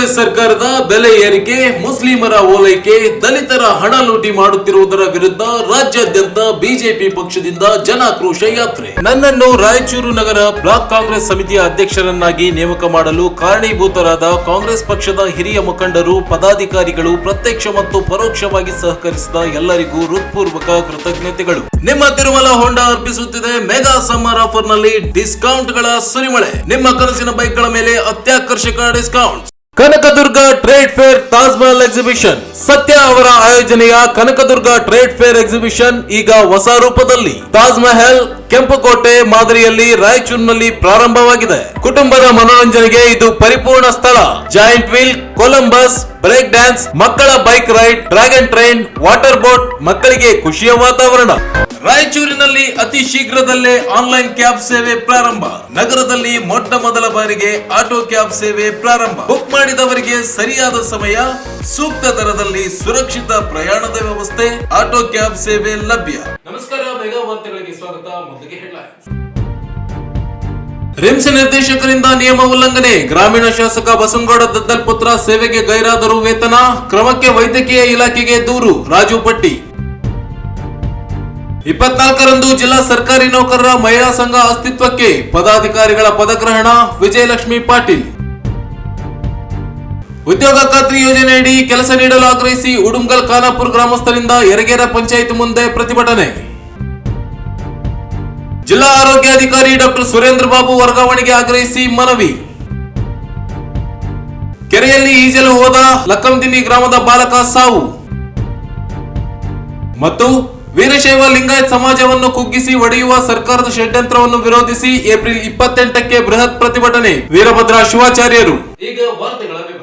ಕಾಂಗ್ರೆಸ್ ಸರ್ಕಾರದ ಬೆಲೆ ಏರಿಕೆ, ಮುಸ್ಲಿಮರ ಓಲೈಕೆ, ದಲಿತರ ಹಣ ಲೂಟಿ ಮಾಡುತ್ತಿರುವುದರ ವಿರುದ್ಧ ರಾಜ್ಯಾದ್ಯಂತ ಬಿಜೆಪಿ ಪಕ್ಷದಿಂದ ಜನಾಕ್ರೋಶ ಯಾತ್ರೆ. ನನ್ನನ್ನು ರಾಯಚೂರು ನಗರ ಬ್ಲಾಕ್ ಕಾಂಗ್ರೆಸ್ ಸಮಿತಿಯ ಅಧ್ಯಕ್ಷರನ್ನಾಗಿ ನೇಮಕ ಮಾಡಲು ಕಾರಣೀಭೂತರಾದ ಕಾಂಗ್ರೆಸ್ ಪಕ್ಷದ ಹಿರಿಯ ಮುಖಂಡರು, ಪದಾಧಿಕಾರಿಗಳು, ಪ್ರತ್ಯಕ್ಷ ಮತ್ತು ಪರೋಕ್ಷವಾಗಿ ಸಹಕರಿಸಿದ ಎಲ್ಲರಿಗೂ ಹೃತ್ಪೂರ್ವಕ ಕೃತಜ್ಞತೆಗಳು. ನಿಮ್ಮ ತಿರುಮಲ ಹೋಂಡಾ ಅರ್ಪಿಸುತ್ತಿದೆ ಮೆಗಾ ಸಮ್ಮರ್ ಆಫರ್ ನಲ್ಲಿ ಡಿಸ್ಕೌಂಟ್ ಗಳ ಸುರಿಮಳೆ. ನಿಮ್ಮ ಕನಸಿನ ಬೈಕ್ ಗಳ ಮೇಲೆ ಅತ್ಯಾಕರ್ಷಕ discount. Kanaka Durga trade fair Taj Mahal exhibition. ಸತ್ಯ ಅವರ ಆಯೋಜನೆಯ ಕನಕದುರ್ಗ ಟ್ರೇಡ್ ಫೇರ್ ಎಕ್ಸಿಬಿಷನ್ ಈಗ ಹೊಸ ರೂಪದಲ್ಲಿ ತಾಜ್ ಮಹಲ್ ಕೆಂಪುಕೋಟೆ ಮಾದರಿಯಲ್ಲಿ ರಾಯಚೂರಿನಲ್ಲಿ ಪ್ರಾರಂಭವಾಗಿದೆ. ಕುಟುಂಬದ ಮನೋರಂಜನೆಗೆ ಇದು ಪರಿಪೂರ್ಣ ಸ್ಥಳ. Giant wheel, Columbus, break dance, ಮಕ್ಕಳ bike ride, dragon train, water boat, ಮಕ್ಕಳಿಗೆ ಖುಷಿಯ ವಾತಾವರಣ. ರಾಯಚೂರಿನಲ್ಲಿ ಅತಿ ಶೀಘ್ರದಲ್ಲೇ ಆನ್ಲೈನ್ ಕ್ಯಾಬ್ ಸೇವೆ ಪ್ರಾರಂಭ. ನಗರದಲ್ಲಿ ಮೊಟ್ಟ ಮೊದಲ ಬಾರಿಗೆ ಆಟೋ ಕ್ಯಾಬ್ ಸೇವೆ ಪ್ರಾರಂಭ. ಬುಕ್ ಮಾಡಿದವರಿಗೆ ಸರಿಯಾದ ಸಮಯ, ಸೂಕ್ತ ದರದಲ್ಲಿ ಸುರಕ್ಷಿತ ಪ್ರಯಾಣದ ವ್ಯವಸ್ಥೆ, ಆಟೋ ಕ್ಯಾಬ್ ಸೇವೆ ಲಭ್ಯ. ನಮಸ್ಕಾರ, ಮೆಗಾ ವಾರ್ತೆಗಳಿಗೆ ಸ್ವಾಗತ. ಮೊದಲಿಗೆ ಹೆಡ್ಲೈನ್ಸ್. ರಿಮ್ಸ್ ನಿರ್ದೇಶಕರಿಂದ ನಿಯಮ ಉಲ್ಲಂಘನೆ. ಗ್ರಾಮೀಣ ಶಾಸಕ ಬಸನಗೌಡ ದದ್ದಲ್ ಪುತ್ರ ಸೇವೆಗೆ ಗೈರಾದರೂ ವೇತನ ಕ್ರಮಕ್ಕೆ ವೈದ್ಯಕೀಯ ಇಲಾಖೆಗೆ ದೂರು. ರಾಜು ಪಟ್ಟಿ. 24ರಂದು ಜಿಲ್ಲಾ ಸರ್ಕಾರಿ ನೌಕರರ ಮಹಿಳಾ ಸಂಘ ಅಸ್ತಿತ್ವಕ್ಕೆ. ಪದಾಧಿಕಾರಿಗಳ ಪದಗ್ರಹಣ. ವಿಜಯಲಕ್ಷ್ಮಿ ಪಾಟೀಲ್. ಉದ್ಯೋಗ ಖಾತ್ರಿ ಯೋಜನೆಯಡಿ ಕೆಲಸ ನೀಡಲು ಆಗ್ರಹಿಸಿ ಉಡುಂಗಲ್ ಖಾನಾಪುರ ಗ್ರಾಮಸ್ಥರಿಂದ ಯರಗೇರ ಪಂಚಾಯತ್ ಮುಂದೆ ಪ್ರತಿಭಟನೆ. ಜಿಲ್ಲಾ ಆರೋಗ್ಯಾಧಿಕಾರಿ ಡಾಕ್ಟರ್ ಸುರೇಂದ್ರ ಬಾಬು ವರ್ಗಾವಣೆಗೆ ಆಗ್ರಹಿಸಿ ಮನವಿ. ಕೆರೆಯಲ್ಲಿ ಈಜಲು ಹೋದ ಲಕ್ಕಂದಿನಿ ಗ್ರಾಮದ ಬಾಲಕ ಸಾವು. ಮತ್ತು ವೀರಶೈವ ಲಿಂಗಾಯತ್ ಸಮಾಜವನ್ನು ಕುಗ್ಗಿಸಿ ಒಡೆಯುವ ಸರ್ಕಾರದ ಷಡ್ಯಂತ್ರವನ್ನು ವಿರೋಧಿಸಿ ಏಪ್ರಿಲ್ 28ಕ್ಕೆ ಬೃಹತ್ ಪ್ರತಿಭಟನೆ. ವೀರಭದ್ರ ಶಿವಾಚಾರ್ಯರು. ಈಗ ವಾರ್ತೆಗಳ ವಿವರ.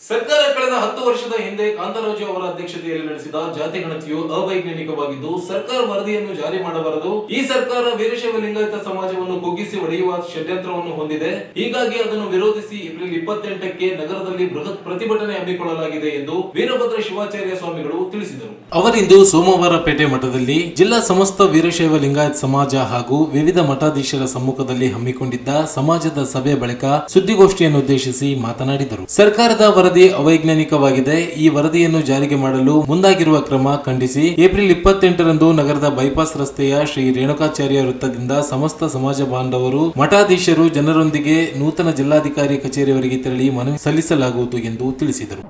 ಸರ್ಕಾರ ಕಳೆದ 10 ವರ್ಷದ ಹಿಂದೆ ಕಾಂತರಾಜು ಅವರ ಅಧ್ಯಕ್ಷತೆಯಲ್ಲಿ ನಡೆಸಿದ ಜಾತಿ ಗಣತಿಯು ಅವೈಜ್ಞಾನಿಕವಾಗಿದ್ದು ಸರ್ಕಾರ ವರದಿಯನ್ನು ಜಾರಿ ಮಾಡಬಾರದು. ಈ ಸರ್ಕಾರ ವೀರಶೈವ ಲಿಂಗಾಯತ ಸಮಾಜವನ್ನು ಕುಗ್ಗಿಸಿ ಒಡೆಯುವ ಷಡ್ಯಂತ್ರವನ್ನು ಹೊಂದಿದೆ. ಹೀಗಾಗಿ ಅದನ್ನು ವಿರೋಧಿಸಿ ಏಪ್ರಿಲ್ 28ಕ್ಕೆ ನಗರದಲ್ಲಿ ಬೃಹತ್ ಪ್ರತಿಭಟನೆ ಹಮ್ಮಿಕೊಳ್ಳಲಾಗಿದೆ ಎಂದು ವೀರಭದ್ರ ಶಿವಾಚಾರ್ಯ ಸ್ವಾಮಿಗಳು ತಿಳಿಸಿದರು. ಅವರಿಂದು ಸೋಮವಾರಪೇಟೆ ಮಠದಲ್ಲಿ ಜಿಲ್ಲಾ ಸಮಸ್ತ ವೀರಶೈವ ಲಿಂಗಾಯತ ಸಮಾಜ ಹಾಗೂ ವಿವಿಧ ಮಠಾಧೀಶರ ಸಮ್ಮುಖದಲ್ಲಿ ಹಮ್ಮಿಕೊಂಡಿದ್ದ ಸಮಾಜದ ಸಭೆ ಬಳಿಕ ಸುದ್ದಿಗೋಷ್ಠಿಯನ್ನು ಉದ್ದೇಶಿಸಿ ಮಾತನಾಡಿದರು. ಸರ್ಕಾರದ ವರದಿ ಅವೈಜ್ಞಾನಿಕವಾಗಿದೆ. ಈ ವರದಿಯನ್ನು ಜಾರಿಗೆ ಮಾಡಲು ಮುಂದಾಗಿರುವ ಕ್ರಮ ಖಂಡಿಸಿ ಏಪ್ರಿಲ್ 28ರಂದು ನಗರದ ಬೈಪಾಸ್ ರಸ್ತೆಯ ಶ್ರೀ ರೇಣುಕಾಚಾರ್ಯ ವೃತ್ತದಿಂದ ಸಮಸ್ತ ಸಮಾಜ ಬಾಂಧವರು, ಮಠಾಧೀಶರು ಜನರೊಂದಿಗೆ ನೂತನ ಜಿಲ್ಲಾಧಿಕಾರಿ ಕಚೇರಿಯವರೆಗೆ ತೆರಳಿ ಮನವಿ ಸಲ್ಲಿಸಲಾಗುವುದು ಎಂದು ತಿಳಿಸಿದರು.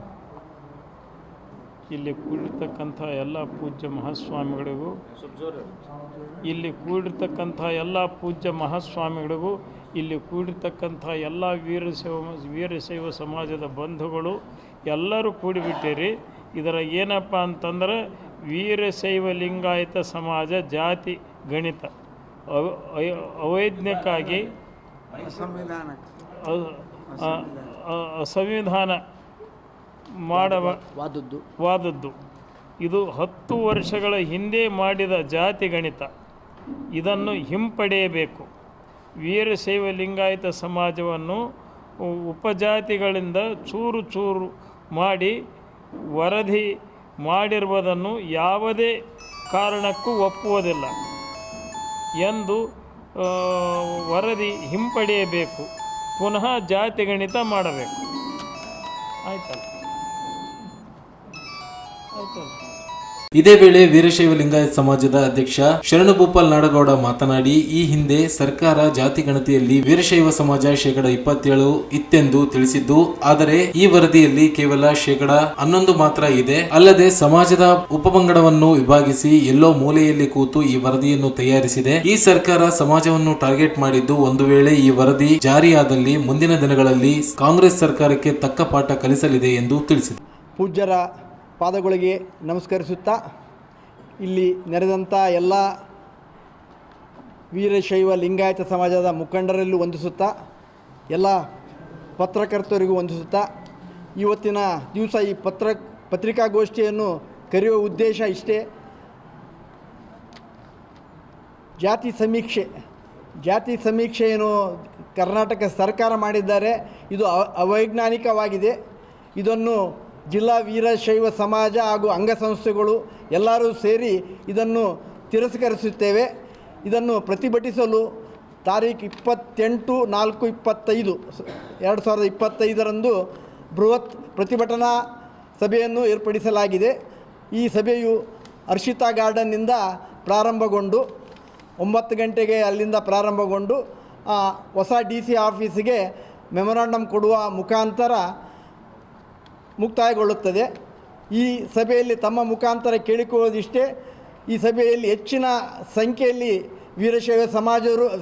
ಇಲ್ಲಿ ಕೂಡಿರ್ತಕ್ಕಂಥ ಎಲ್ಲ ಪೂಜ್ಯ ಮಹಾಸ್ವಾಮಿಗಳಿಗೂ ಇಲ್ಲಿ ಕೂಡಿರ್ತಕ್ಕಂಥ ಎಲ್ಲ ವೀರಶೈವ ಸಮಾಜದ ಬಂಧುಗಳು ಎಲ್ಲರೂ ಕೂಡಿಬಿಟ್ಟಿರಿ. ಇದರ ಏನಪ್ಪ ಅಂತಂದ್ರೆ ವೀರಶೈವ ಲಿಂಗಾಯತ ಸಮಾಜ ಜಾತಿ ಗಣಿತ ಅವೈಜ್ಞಿಕವಾಗಿ ಸಂವಿಧಾನ ವಾದದ್ದು. ಇದು 10 ವರ್ಷಗಳ ಹಿಂದೆ ಮಾಡಿದ ಜಾತಿ ಗಣಿತ. ಇದನ್ನು ಹಿಂಪಡೆಯಬೇಕು. ವೀರಶೈವ ಲಿಂಗಾಯತ ಸಮಾಜವನ್ನು ಉಪಜಾತಿಗಳಿಂದ ಚೂರು ಚೂರು ಮಾಡಿ ವರದಿ ಮಾಡಿರುವುದನ್ನು ಯಾವುದೇ ಕಾರಣಕ್ಕೂ ಒಪ್ಪುವುದಿಲ್ಲ ಎಂದು ವರದಿ ಹಿಂಪಡೆಯಬೇಕು. ಪುನಃ ಜಾತಿ ಗಣಿತ ಮಾಡಬೇಕು. ಆಯ್ತಲ್ಲ. ಇದೇ ವೇಳೆ ವೀರಶೈವ ಲಿಂಗಾಯತ ಸಮಾಜದ ಅಧ್ಯಕ್ಷ ಶರಣಭೂಪಾಲ್ ನಾಡಗೌಡ ಮಾತನಾಡಿ, ಈ ಹಿಂದೆ ಸರ್ಕಾರ ಜಾತಿ ಗಣತಿಯಲ್ಲಿ ವೀರಶೈವ ಸಮಾಜ 27% ಇತ್ತೆಂದು ತಿಳಿಸಿದ್ದು, ಆದರೆ ಈ ವರದಿಯಲ್ಲಿ ಕೇವಲ 11% ಮಾತ್ರ ಇದೆ. ಅಲ್ಲದೆ ಸಮಾಜದ ಉಪಪಂಗಡವನ್ನು ವಿಭಾಗಿಸಿ ಎಲ್ಲೋ ಮೂಲೆಯಲ್ಲಿ ಕೂತು ಈ ವರದಿಯನ್ನು ತಯಾರಿಸಿದೆ. ಈ ಸರ್ಕಾರ ಸಮಾಜವನ್ನು ಟಾರ್ಗೆಟ್ ಮಾಡಿದ್ದು, ಒಂದು ವೇಳೆ ಈ ವರದಿ ಜಾರಿಯಾದಲ್ಲಿ ಮುಂದಿನ ದಿನಗಳಲ್ಲಿ ಕಾಂಗ್ರೆಸ್ ಸರ್ಕಾರಕ್ಕೆ ತಕ್ಕ ಪಾಠ ಕಲಿಸಲಿದೆ ಎಂದು ತಿಳಿಸಿದರು. ಪೂಜ್ಯರ ಪಾದಗಳಿಗೆ ನಮಸ್ಕರಿಸುತ್ತಾ, ಇಲ್ಲಿ ನೆರೆದಂಥ ಎಲ್ಲ ವೀರಶೈವ ಲಿಂಗಾಯತ ಸಮಾಜದ ಮುಖಂಡರಲ್ಲೂ ವಂದಿಸುತ್ತಾ, ಎಲ್ಲ ಪತ್ರಕರ್ತರಿಗೂ ವಂದಿಸುತ್ತಾ, ಇವತ್ತಿನ ದಿವಸ ಈ ಪತ್ರಿಕಾಗೋಷ್ಠಿಯನ್ನು ಕರೆಯುವ ಉದ್ದೇಶ ಇಷ್ಟೇ. ಜಾತಿ ಸಮೀಕ್ಷೆ ಏನು ಕರ್ನಾಟಕ ಸರ್ಕಾರ ಮಾಡಿದ್ದಾರೆ, ಇದು ಅವೈಜ್ಞಾನಿಕವಾಗಿದೆ. ಇದನ್ನು ಜಿಲ್ಲಾ ವೀರಶೈವ ಸಮಾಜ ಹಾಗೂ ಅಂಗಸಂಸ್ಥೆಗಳು ಎಲ್ಲರೂ ಸೇರಿ ಇದನ್ನು ತಿರಸ್ಕರಿಸುತ್ತೇವೆ. ಇದನ್ನು ಪ್ರತಿಭಟಿಸಲು ತಾರೀಖು 28/4/2025 ಬೃಹತ್ ಪ್ರತಿಭಟನಾ ಸಭೆಯನ್ನು ಏರ್ಪಡಿಸಲಾಗಿದೆ. ಈ ಸಭೆಯು ಹರ್ಷಿತಾ ಗಾರ್ಡನ್ನಿಂದ ಪ್ರಾರಂಭಗೊಂಡು 9 ಗಂಟೆಗೆ ಅಲ್ಲಿಂದ ಪ್ರಾರಂಭಗೊಂಡು ಹೊಸ DC ಆಫೀಸಿಗೆ ಮೆಮೊರಾಂಡಮ್ ಕೊಡುವ ಮುಖಾಂತರ ಮುಕ್ತಾಯಗೊಳ್ಳುತ್ತದೆ. ಈ ಸಭೆಯಲ್ಲಿ ತಮ್ಮ ಮುಖಾಂತರ ಕೇಳಿಕೊಳ್ಳೋದಿಷ್ಟೇ, ಈ ಸಭೆಯಲ್ಲಿ ಹೆಚ್ಚಿನ ಸಂಖ್ಯೆಯಲ್ಲಿ ವೀರಶೈವ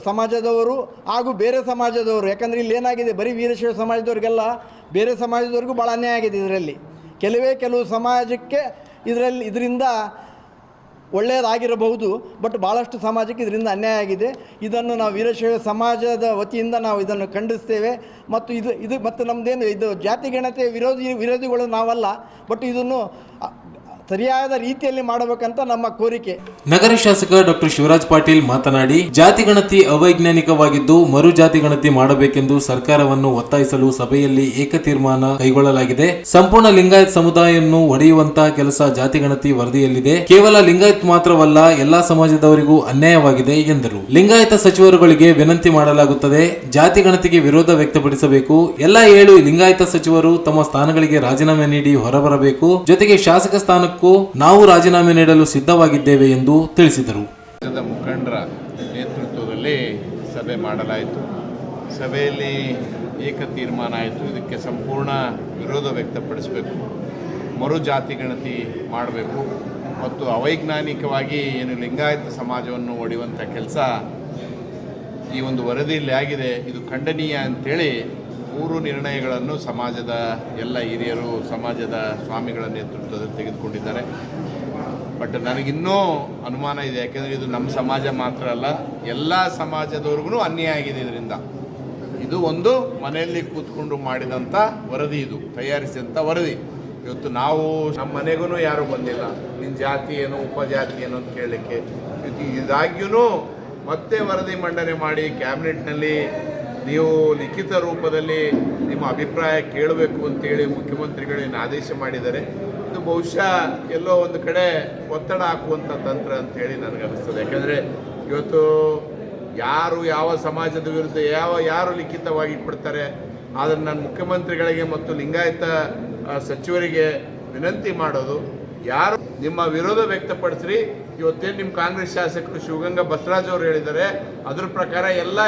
ಸಮಾಜದವರು ಹಾಗೂ ಬೇರೆ ಸಮಾಜದವರು, ಯಾಕಂದರೆ ಇಲ್ಲಿ ಏನಾಗಿದೆ, ಬರೀ ವೀರಶೈವ ಸಮಾಜದವ್ರಿಗೆಲ್ಲ ಬೇರೆ ಸಮಾಜದವ್ರಿಗೂ ಭಾಳ ಅನ್ಯಾಯ ಆಗಿದೆ. ಇದರಲ್ಲಿ ಕೆಲವು ಸಮಾಜಕ್ಕೆ ಇದರಿಂದ ಒಳ್ಳೆಯದಾಗಿರಬಹುದು, ಬಟ್ ಭಾಳಷ್ಟು ಸಮಾಜಕ್ಕೆ ಇದರಿಂದ ಅನ್ಯಾಯ ಆಗಿದೆ. ಇದನ್ನು ನಾವು ವೀರಶೈವ ಸಮಾಜದ ವತಿಯಿಂದ ನಾವು ಇದನ್ನು ಖಂಡಿಸ್ತೇವೆ. ಮತ್ತು ಮತ್ತು ನಮ್ಮದೇನು ಇದು ಜಾತಿ ಗಣತೆ ವಿರೋಧಿಗಳು ನಾವಲ್ಲ, ಬಟ್ ಇದನ್ನು ಸರಿಯಾದ ರೀತಿಯಲ್ಲಿ ಮಾಡಬೇಕಂತ ನಮ್ಮ ಕೋರಿಕೆ. ನಗರ ಶಾಸಕ ಡಾಕ್ಟರ್ ಶಿವರಾಜ್ ಪಾಟೀಲ್ ಮಾತನಾಡಿ, ಜಾತಿ ಗಣತಿ ಅವೈಜ್ಞಾನಿಕವಾಗಿದ್ದು ಮರು ಜಾತಿ ಗಣತಿ ಮಾಡಬೇಕೆಂದು ಸರ್ಕಾರವನ್ನು ಒತ್ತಾಯಿಸಲು ಸಭೆಯಲ್ಲಿ ಏಕ ತೀರ್ಮಾನ ಕೈಗೊಳ್ಳಲಾಗಿದೆ. ಸಂಪೂರ್ಣ ಲಿಂಗಾಯತ್ ಸಮುದಾಯವನ್ನು ಒಡೆಯುವಂತಹ ಕೆಲಸ ಜಾತಿ ಗಣತಿ ವರದಿಯಲ್ಲಿದೆ. ಕೇವಲ ಲಿಂಗಾಯತ್ ಮಾತ್ರವಲ್ಲ, ಎಲ್ಲಾ ಸಮಾಜದವರಿಗೂ ಅನ್ಯಾಯವಾಗಿದೆ ಎಂದರು. ಲಿಂಗಾಯತ ಸಚಿವರುಗಳಿಗೆ ವಿನಂತಿ ಮಾಡಲಾಗುತ್ತದೆ, ಜಾತಿ ಗಣತಿಗೆ ವಿರೋಧ ವ್ಯಕ್ತಪಡಿಸಬೇಕು. ಎಲ್ಲ 7 ಲಿಂಗಾಯತ ಸಚಿವರು ತಮ್ಮ ಸ್ಥಾನಗಳಿಗೆ ರಾಜೀನಾಮೆ ನೀಡಿ ಹೊರಬರಬೇಕು. ಜೊತೆಗೆ ಶಾಸಕ ಸ್ಥಾನಕ್ಕೆ ನಾವು ರಾಜೀನಾಮೆ ನೀಡಲು ಸಿದ್ಧವಾಗಿದ್ದೇವೆ ಎಂದು ತಿಳಿಸಿದರು. ಮುಖಂಡರ ನೇತೃತ್ವದಲ್ಲಿ ಸಭೆ ಮಾಡಲಾಯಿತು. ಸಭೆಯಲ್ಲಿ ಏಕ ತೀರ್ಮಾನ ಆಯಿತು. ಇದಕ್ಕೆ ಸಂಪೂರ್ಣ ವಿರೋಧ ವ್ಯಕ್ತಪಡಿಸಬೇಕು, ಮರು ಜಾತಿ ಗಣತಿ ಮಾಡಬೇಕು ಮತ್ತು ಅವೈಜ್ಞಾನಿಕವಾಗಿ ಏನು ಲಿಂಗಾಯತ ಸಮಾಜವನ್ನು ಒಡೆಯುವಂಥ ಕೆಲಸ ಈ ಒಂದು ವರದಿಯಲ್ಲಿ ಆಗಿದೆ. ಇದು ಖಂಡನೀಯ ಅಂತೇಳಿ 3 ನಿರ್ಣಯಗಳನ್ನು ಸಮಾಜದ ಎಲ್ಲ ಹಿರಿಯರು, ಸಮಾಜದ ಸ್ವಾಮಿಗಳ ನೇತೃತ್ವದಲ್ಲಿ ತೆಗೆದುಕೊಂಡಿದ್ದಾರೆ. ಬಟ್ ನನಗಿನ್ನೂ ಅನುಮಾನ ಇದೆ, ಯಾಕೆಂದರೆ ಇದು ನಮ್ಮ ಸಮಾಜ ಮಾತ್ರ ಅಲ್ಲ, ಎಲ್ಲ ಸಮಾಜದವ್ರಿಗೂ ಅನ್ಯಾಯ ಆಗಿದೆ. ಇದು ಒಂದು ಮನೆಯಲ್ಲಿ ಕೂತ್ಕೊಂಡು ಮಾಡಿದಂಥ ವರದಿ, ಇದು ತಯಾರಿಸಿದಂಥ ವರದಿ. ಇವತ್ತು ನಾವು ನಮ್ಮ ಮನೆಗೂ ಯಾರೂ ಬಂದಿಲ್ಲ, ನಿನ್ನ ಜಾತಿ ಏನು ಉಪಜಾತಿ ಏನು ಅಂತ ಕೇಳಲಿಕ್ಕೆ. ಇದಾಗ್ಯೂ ಮತ್ತೆ ವರದಿ ಮಂಡನೆ ಮಾಡಿ ಕ್ಯಾಬಿನೆಟ್ನಲ್ಲಿ ನೀವು ಲಿಖಿತ ರೂಪದಲ್ಲಿ ನಿಮ್ಮ ಅಭಿಪ್ರಾಯ ಕೇಳಬೇಕು ಅಂತೇಳಿ ಮುಖ್ಯಮಂತ್ರಿಗಳೇನು ಆದೇಶ ಮಾಡಿದ್ದಾರೆ. ಇದು ಬಹುಶಃ ಎಲ್ಲೋ ಒಂದು ಕಡೆ ಒತ್ತಡ ಹಾಕುವಂಥ ತಂತ್ರ ಅಂತೇಳಿ ನನಗನ್ನಿಸ್ತದೆ. ಯಾಕೆಂದರೆ ಇವತ್ತು ಯಾವ ಸಮಾಜದ ವಿರುದ್ಧ ಯಾರು ಲಿಖಿತವಾಗಿ ಕೊಡ್ತಾರೆ. ಆದರೆ ನಾನು ಮುಖ್ಯಮಂತ್ರಿಗಳಿಗೆ ಮತ್ತು ಲಿಂಗಾಯತ ಸಚಿವರಿಗೆ ವಿನಂತಿ ಮಾಡೋದು, ಯಾರು ನಿಮ್ಮ ವಿರೋಧ ವ್ಯಕ್ತಪಡಿಸ್ರಿ. ಇವತ್ತೇನು ನಿಮ್ಮ ಕಾಂಗ್ರೆಸ್ ಶಾಸಕರು ಶಿವಗಂಗಾ ಬಸವರಾಜ್ ಅವರು ಹೇಳಿದ್ದಾರೆ, ಅದ್ರ ಪ್ರಕಾರ ಎಲ್ಲ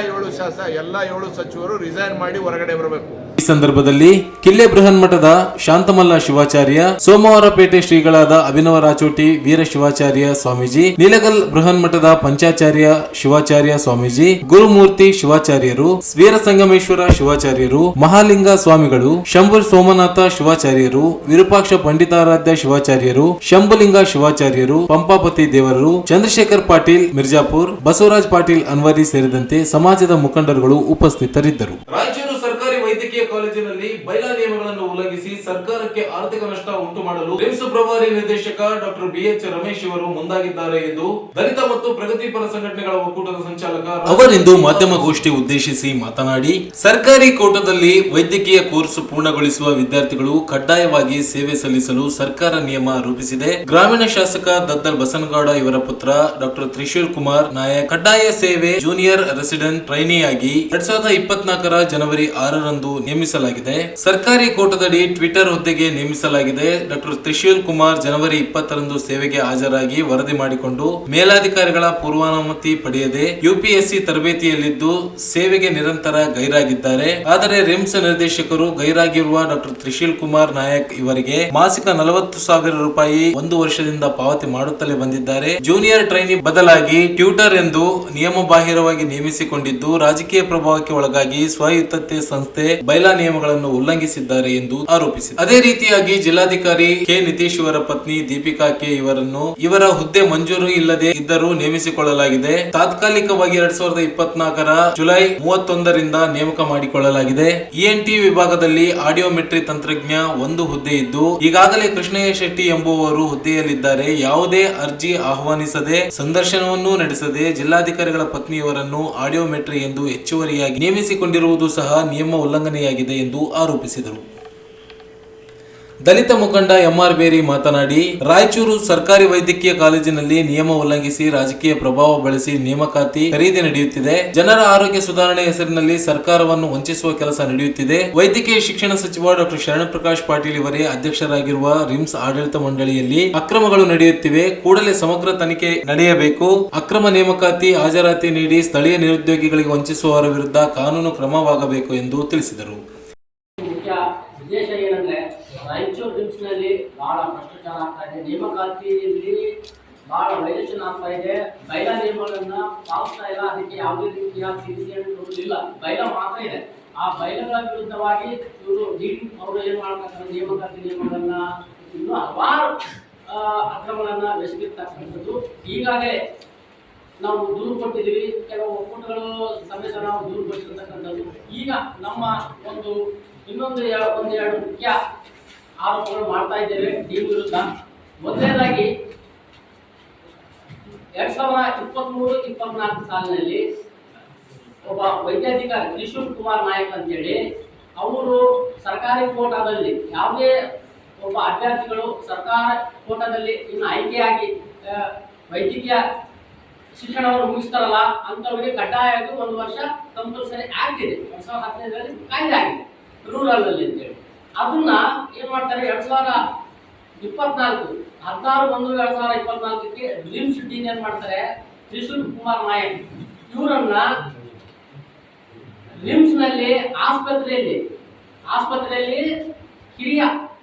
7 ಸಚಿವರು ರಿಸೈನ್ ಮಾಡಿ ಹೊರಗಡೆ ಬರಬೇಕು. ಈ ಸಂದರ್ಭದಲ್ಲಿ ಕಿಲ್ಲೆ ಬೃಹನ್ಮಠದ ಶಾಂತಮಲ್ಲ ಶಿವಾಚಾರ್ಯ, ಸೋಮವಾರಪೇಟೆ ಶ್ರೀಗಳಾದ ಅಭಿನವ ರಾಚೋಟಿ ವೀರ ಶಿವಾಚಾರ್ಯ ಸ್ವಾಮೀಜಿ, ನೀಲಗಲ್ ಬೃಹನ್ಮಠದ ಪಂಚಾಚಾರ್ಯ ಶಿವಾಚಾರ್ಯ ಸ್ವಾಮೀಜಿ, ಗುರುಮೂರ್ತಿ ಶಿವಾಚಾರ್ಯರು, ವೀರ ಸಂಗಮೇಶ್ವರ ಶಿವಾಚಾರ್ಯರು, ಮಹಾಲಿಂಗ ಸ್ವಾಮಿಗಳು, ಶಂಭು ಸೋಮನಾಥ ಶಿವಾಚಾರ್ಯರು, ವಿರೂಪಾಕ್ಷ ಪಂಡಿತಾರಾಧ್ಯ ಶಿವಾಚಾರ್ಯರು, ಶಂಭುಲಿಂಗ ಶಿವಾಚಾರ್ಯರು, ಪಂಪಾಪತಿ ದೇವರರು, ಚಂದ್ರಶೇಖರ್ ಪಾಟೀಲ್ ಮಿರ್ಜಾಪುರ್, ಬಸವರಾಜ್ ಪಾಟೀಲ್ ಅನ್ವರಿ ಸೇರಿದಂತೆ ಸಮಾಜದ ಮುಖಂಡರುಗಳು ಉಪಸ್ಥಿತರಿದ್ದರು. ರಾಯಚೂರು ಸರ್ಕಾರಿ ವೈದ್ಯಕೀಯ ಕಾಲೇಜಿನಲ್ಲಿ ಬೈಲಾ ನಿಯಮಗಳನ್ನು ಉಲ್ಲಂಘಿಸಿ ಸರ್ಕಾರಕ್ಕೆ ಆರ್ಥಿಕ ನಷ್ಟ ಉಂಟು ಮಾಡಲು ರಿಮ್ಸ್ ಪ್ರಭಾರಿ ನಿರ್ದೇಶಕ ಡಾಕ್ಟರ್ BH ರಮೇಶ್ ಇವರು ಮುಂದಾಗಿದ್ದಾರೆ ಎಂದು ದಲಿತ ಮತ್ತು ಪ್ರಗತಿಪರ ಸಂಘಟನೆಗಳ ಒಕ್ಕೂಟದ ಸಂಚಾಲಕ ಅವರಿಂದು ಮಾಧ್ಯಮಗೋಷ್ಠಿ ಉದ್ದೇಶಿಸಿ ಮಾತನಾಡಿ, ಸರ್ಕಾರಿ ಕೋಟಾದಲ್ಲಿ ವೈದ್ಯಕೀಯ ಕೋರ್ಸ್ ಪೂರ್ಣಗೊಳಿಸುವ ವಿದ್ಯಾರ್ಥಿಗಳು ಕಡ್ಡಾಯವಾಗಿ ಸೇವೆ ಸಲ್ಲಿಸಲು ಸರ್ಕಾರ ನಿಯಮ ರೂಪಿಸಿದೆ. ಗ್ರಾಮೀಣ ಶಾಸಕ ದದ್ದಲ್ ಬಸನಗೌಡ ಇವರ ಪುತ್ರ ಡಾಕ್ಟರ್ ತ್ರಿಶೂಲ್ ಕುಮಾರ್ ನಾಯಕ್ ಕಡ್ಡಾಯ ಸೇವೆ ಜೂನಿಯರ್ ರೆಸಿಡೆಂಟ್ ಟ್ರೈನಿಯಾಗಿ 2024 ಜನವರಿ 6ರಂದು ನೇಮಿಸಲಾಗಿದೆ. ಸರ್ಕಾರಿ ಕೋಟಾದಡಿ ಟ್ವಿಟರ್ ಹುದ್ದೆಗೆ ನೇಮಿಸಲಾಗಿದೆ. ಡಾಕ್ಟರ್ ತ್ರಿಶೂಲ್ ಕುಮಾರ್ ಜನವರಿ 20ರಂದು ಸೇವೆಗೆ ಹಾಜರಾಗಿ ವರದಿ ಮಾಡಿಕೊಂಡು ಮೇಲಾಧಿಕಾರಿಗಳ ಪೂರ್ವಾನುಮತಿ ಪಡೆಯದೆ UPSC ತರಬೇತಿಯಲ್ಲಿದ್ದು ಸೇವೆಗೆ ನಿರಂತರ ಗೈರಾಗಿದ್ದಾರೆ. ಆದರೆ ರಿಮ್ಸ್ ನಿರ್ದೇಶಕರು ಗೈರಾಗಿರುವ ಡಾಕ್ಟರ್ ತ್ರಿಶೂಲ್ ಕುಮಾರ್ ನಾಯಕ್ ಇವರಿಗೆ ಮಾಸಿಕ 40,000 ರೂಪಾಯಿ 1 ವರ್ಷದಿಂದ ಪಾವತಿ ಮಾಡುತ್ತಲೇ ಬಂದಿದ್ದಾರೆ. ಜೂನಿಯರ್ ಟ್ರೈನಿ ಬದಲಾಗಿ ಟ್ಯೂಟರ್ ಎಂದು ನಿಯಮ ಬಾಹಿರವಾಗಿ ನೇಮಿಸಿಕೊಂಡಿದ್ದು ರಾಜಕೀಯ ಪ್ರಭಾವಕ್ಕೆ ಒಳಗಾಗಿ ಸ್ವಾಯತ್ತತೆ ಸಂಸ್ಥೆ ಬೈಲಾ ನಿಯಮಗಳನ್ನು ಉಲ್ಲಂಘಿಸಿದ್ದಾರೆ ಎಂದು ಆರೋಪಿಸಿದರು. ಅದೇ ರೀತಿಯಾಗಿ ಜಿಲ್ಲಾಧಿಕಾರಿ ಕೆ ನಿತೀಶ್ ಇವರ ಪತ್ನಿ ದೀಪಿಕಾ ಕೆ ಇವರನ್ನು ಇವರ ಹುದ್ದೆ ಮಂಜೂರು ಇಲ್ಲದೆ ಇದ್ದರೂ ನೇಮಿಸಿಕೊಳ್ಳಲಾಗಿದೆ. ತಾತ್ಕಾಲಿಕವಾಗಿ 2024 ಜುಲೈ 31ರಿಂದ ನೇಮಕ ಮಾಡಿಕೊಳ್ಳಲಾಗಿದೆ. ENT ವಿಭಾಗದಲ್ಲಿ ಆಡಿಯೋಮೆಟ್ರಿ ತಂತ್ರಜ್ಞ 1 ಹುದ್ದೆ ಇದ್ದು ಈಗಾಗಲೇ ಕೃಷ್ಣಯ್ಯ ಶೆಟ್ಟಿ ಎಂಬುವವರು ಹುದ್ದೆಯಲ್ಲಿದ್ದಾರೆ. ಯಾವುದೇ ಅರ್ಜಿ ಆಹ್ವಾನಿಸದೆ ಸಂದರ್ಶನವನ್ನೂ ನಡೆಸದೆ ಜಿಲ್ಲಾಧಿಕಾರಿಗಳ ಪತ್ನಿಯವರನ್ನು ಆಡಿಯೋಮೆಟ್ರಿ ಎಂದು ಹೆಚ್ಚುವರಿಯಾಗಿ ನೇಮಿಸಿಕೊಂಡಿರುವುದು ಸಹ ನಿಯಮ ಉಲ್ಲಂಘನೆಯಾಗಿದೆ ಎಂದು ಆರೋಪಿಸಿದರು. ದಲಿತ ಮುಖಂಡ ಎಂಆರ್ ಬೇರಿ ಮಾತನಾಡಿ, ರಾಯಚೂರು ಸರ್ಕಾರಿ ವೈದ್ಯಕೀಯ ಕಾಲೇಜಿನಲ್ಲಿ ನಿಯಮ ಉಲ್ಲಂಘಿಸಿ ರಾಜಕೀಯ ಪ್ರಭಾವ ಬಳಸಿ ನೇಮಕಾತಿ ಖರೀದಿ ನಡೆಯುತ್ತಿದೆ. ಜನರ ಆರೋಗ್ಯ ಸುಧಾರಣೆ ಹೆಸರಿನಲ್ಲಿ ಸರ್ಕಾರವನ್ನು ವಂಚಿಸುವ ಕೆಲಸ ನಡೆಯುತ್ತಿದೆ. ವೈದ್ಯಕೀಯ ಶಿಕ್ಷಣ ಸಚಿವ ಡಾಕ್ಟರ್ ಶರಣಪ್ರಕಾಶ್ ಪಾಟೀಲ್ ಇವರೇ ಅಧ್ಯಕ್ಷರಾಗಿರುವ ರಿಮ್ಸ್ ಆಡಳಿತ ಮಂಡಳಿಯಲ್ಲಿ ಅಕ್ರಮಗಳು ನಡೆಯುತ್ತಿವೆ. ಕೂಡಲೇ ಸಮಗ್ರ ತನಿಖೆ ನಡೆಯಬೇಕು. ಅಕ್ರಮ ನೇಮಕಾತಿ, ಹಾಜರಾತಿ ನೀಡಿ ಸ್ಥಳೀಯ ನಿರುದ್ಯೋಗಿಗಳಿಗೆ ವಂಚಿಸುವವರ ವಿರುದ್ಧ ಕಾನೂನು ಕ್ರಮವಾಗಬೇಕು ಎಂದು ತಿಳಿಸಿದರು. ಉದ್ದೇಶ ಏನಂದ್ರೆ ರಾಯಚೂರು ರಿಮ್ಸ್ನಲ್ಲಿ ಬಹಳ ಭ್ರಷ್ಟಾಚಾರ ಆಗ್ತಾ ಇದೆ. ನೇಮಕಾತಿಯಲ್ಲಿ ಬಹಳ ವೈಲೇಷನ್ ಆಗ್ತಾ ಇದೆ. ಬೈಲಾ ನಿಯಮಗಳನ್ನ ಪಾಲಿಸ್ತಾ ಇಲ್ಲ. ಅದಕ್ಕೆ ಯಾವುದೇ ರೀತಿಯ ಸಿರಿಸಿ ಇಲ್ಲ, ಬೈಲಾ ಮಾತ್ರ ಇದೆ. ಆ ಬೈಲಗಳ ವಿರುದ್ಧವಾಗಿ ಇವರು ಅವರು ಏನ್ ಮಾಡ್ತಾರೆ, ನೇಮಕಾತಿ ನಿಯಮಗಳನ್ನ ಇನ್ನು ಹಲವಾರು ಅಕ್ರಮಗಳನ್ನ ಬೆಸಗಿರ್ತಕ್ಕಂಥದ್ದು. ಈಗಾಗಲೇ ನಾವು ದೂರು ಕೊಟ್ಟಿದ್ದೀವಿ. ಕೆಲವು ಒಕ್ಕೂಟಗಳು ಸಮೇತ ನಾವು ದೂರು ಕೊಟ್ಟಿರ್ತಕ್ಕಂಥದ್ದು. ಈಗ ನಮ್ಮ ಒಂದೆರಡು ಮುಖ್ಯ ಆರೋಪಗಳು ಮಾಡ್ತಾ ಇದ್ದೇವೆ ಟೀಮ್ ವಿರುದ್ಧ. ಮೊದಲನೇದಾಗಿ 2023-24 ಸಾಲಿನಲ್ಲಿ ಒಬ್ಬ ವೈದ್ಯಾಧಿಕಾರಿ ತ್ರಿಶೂಲ್ ಕುಮಾರ್ ನಾಯಕ್ ಅಂತೇಳಿ ಅವರು ಸರ್ಕಾರಿ ಕೋಟಾದಲ್ಲಿ ಯಾವುದೇ ಒಬ್ಬ ಅಭ್ಯರ್ಥಿಗಳು ಸರ್ಕಾರ ಕೋಟಾದಲ್ಲಿ ಇನ್ನು ಆಯ್ಕೆಯಾಗಿ ವೈದ್ಯಕೀಯ ಶಿಕ್ಷಣವನ್ನು ಮುಗಿಸ್ತಾರಲ್ಲ ಅಂತವರಿಗೆ ಕಡ್ಡಾಯವಾಗಿ 1 ವರ್ಷ ಕಂಪಲ್ಸರಿ ಆಕ್ಟ್ ಇದೆ. 2015ರಲ್ಲಿ ಕಾಯ್ದೆ ಆಗಿದೆ ರೂರಲ್ ಅಲ್ಲಿ ಅಂತೇಳಿ. ಅದನ್ನ ಏನ್ ಮಾಡ್ತಾರೆ, 16/1/2024ಕ್ಕೆ ರಿಮ್ಸ್ ಡೀನ್ ಏನ್ ಮಾಡ್ತಾರೆ, ತ್ರಿಶೂಲ್ ಕುಮಾರ್ ನಾಯಕ್ ಇವರನ್ನ ರಿಮ್ಸ್ ನಲ್ಲಿ ಆಸ್ಪತ್ರೆಯಲ್ಲಿ ಹಿರಿಯ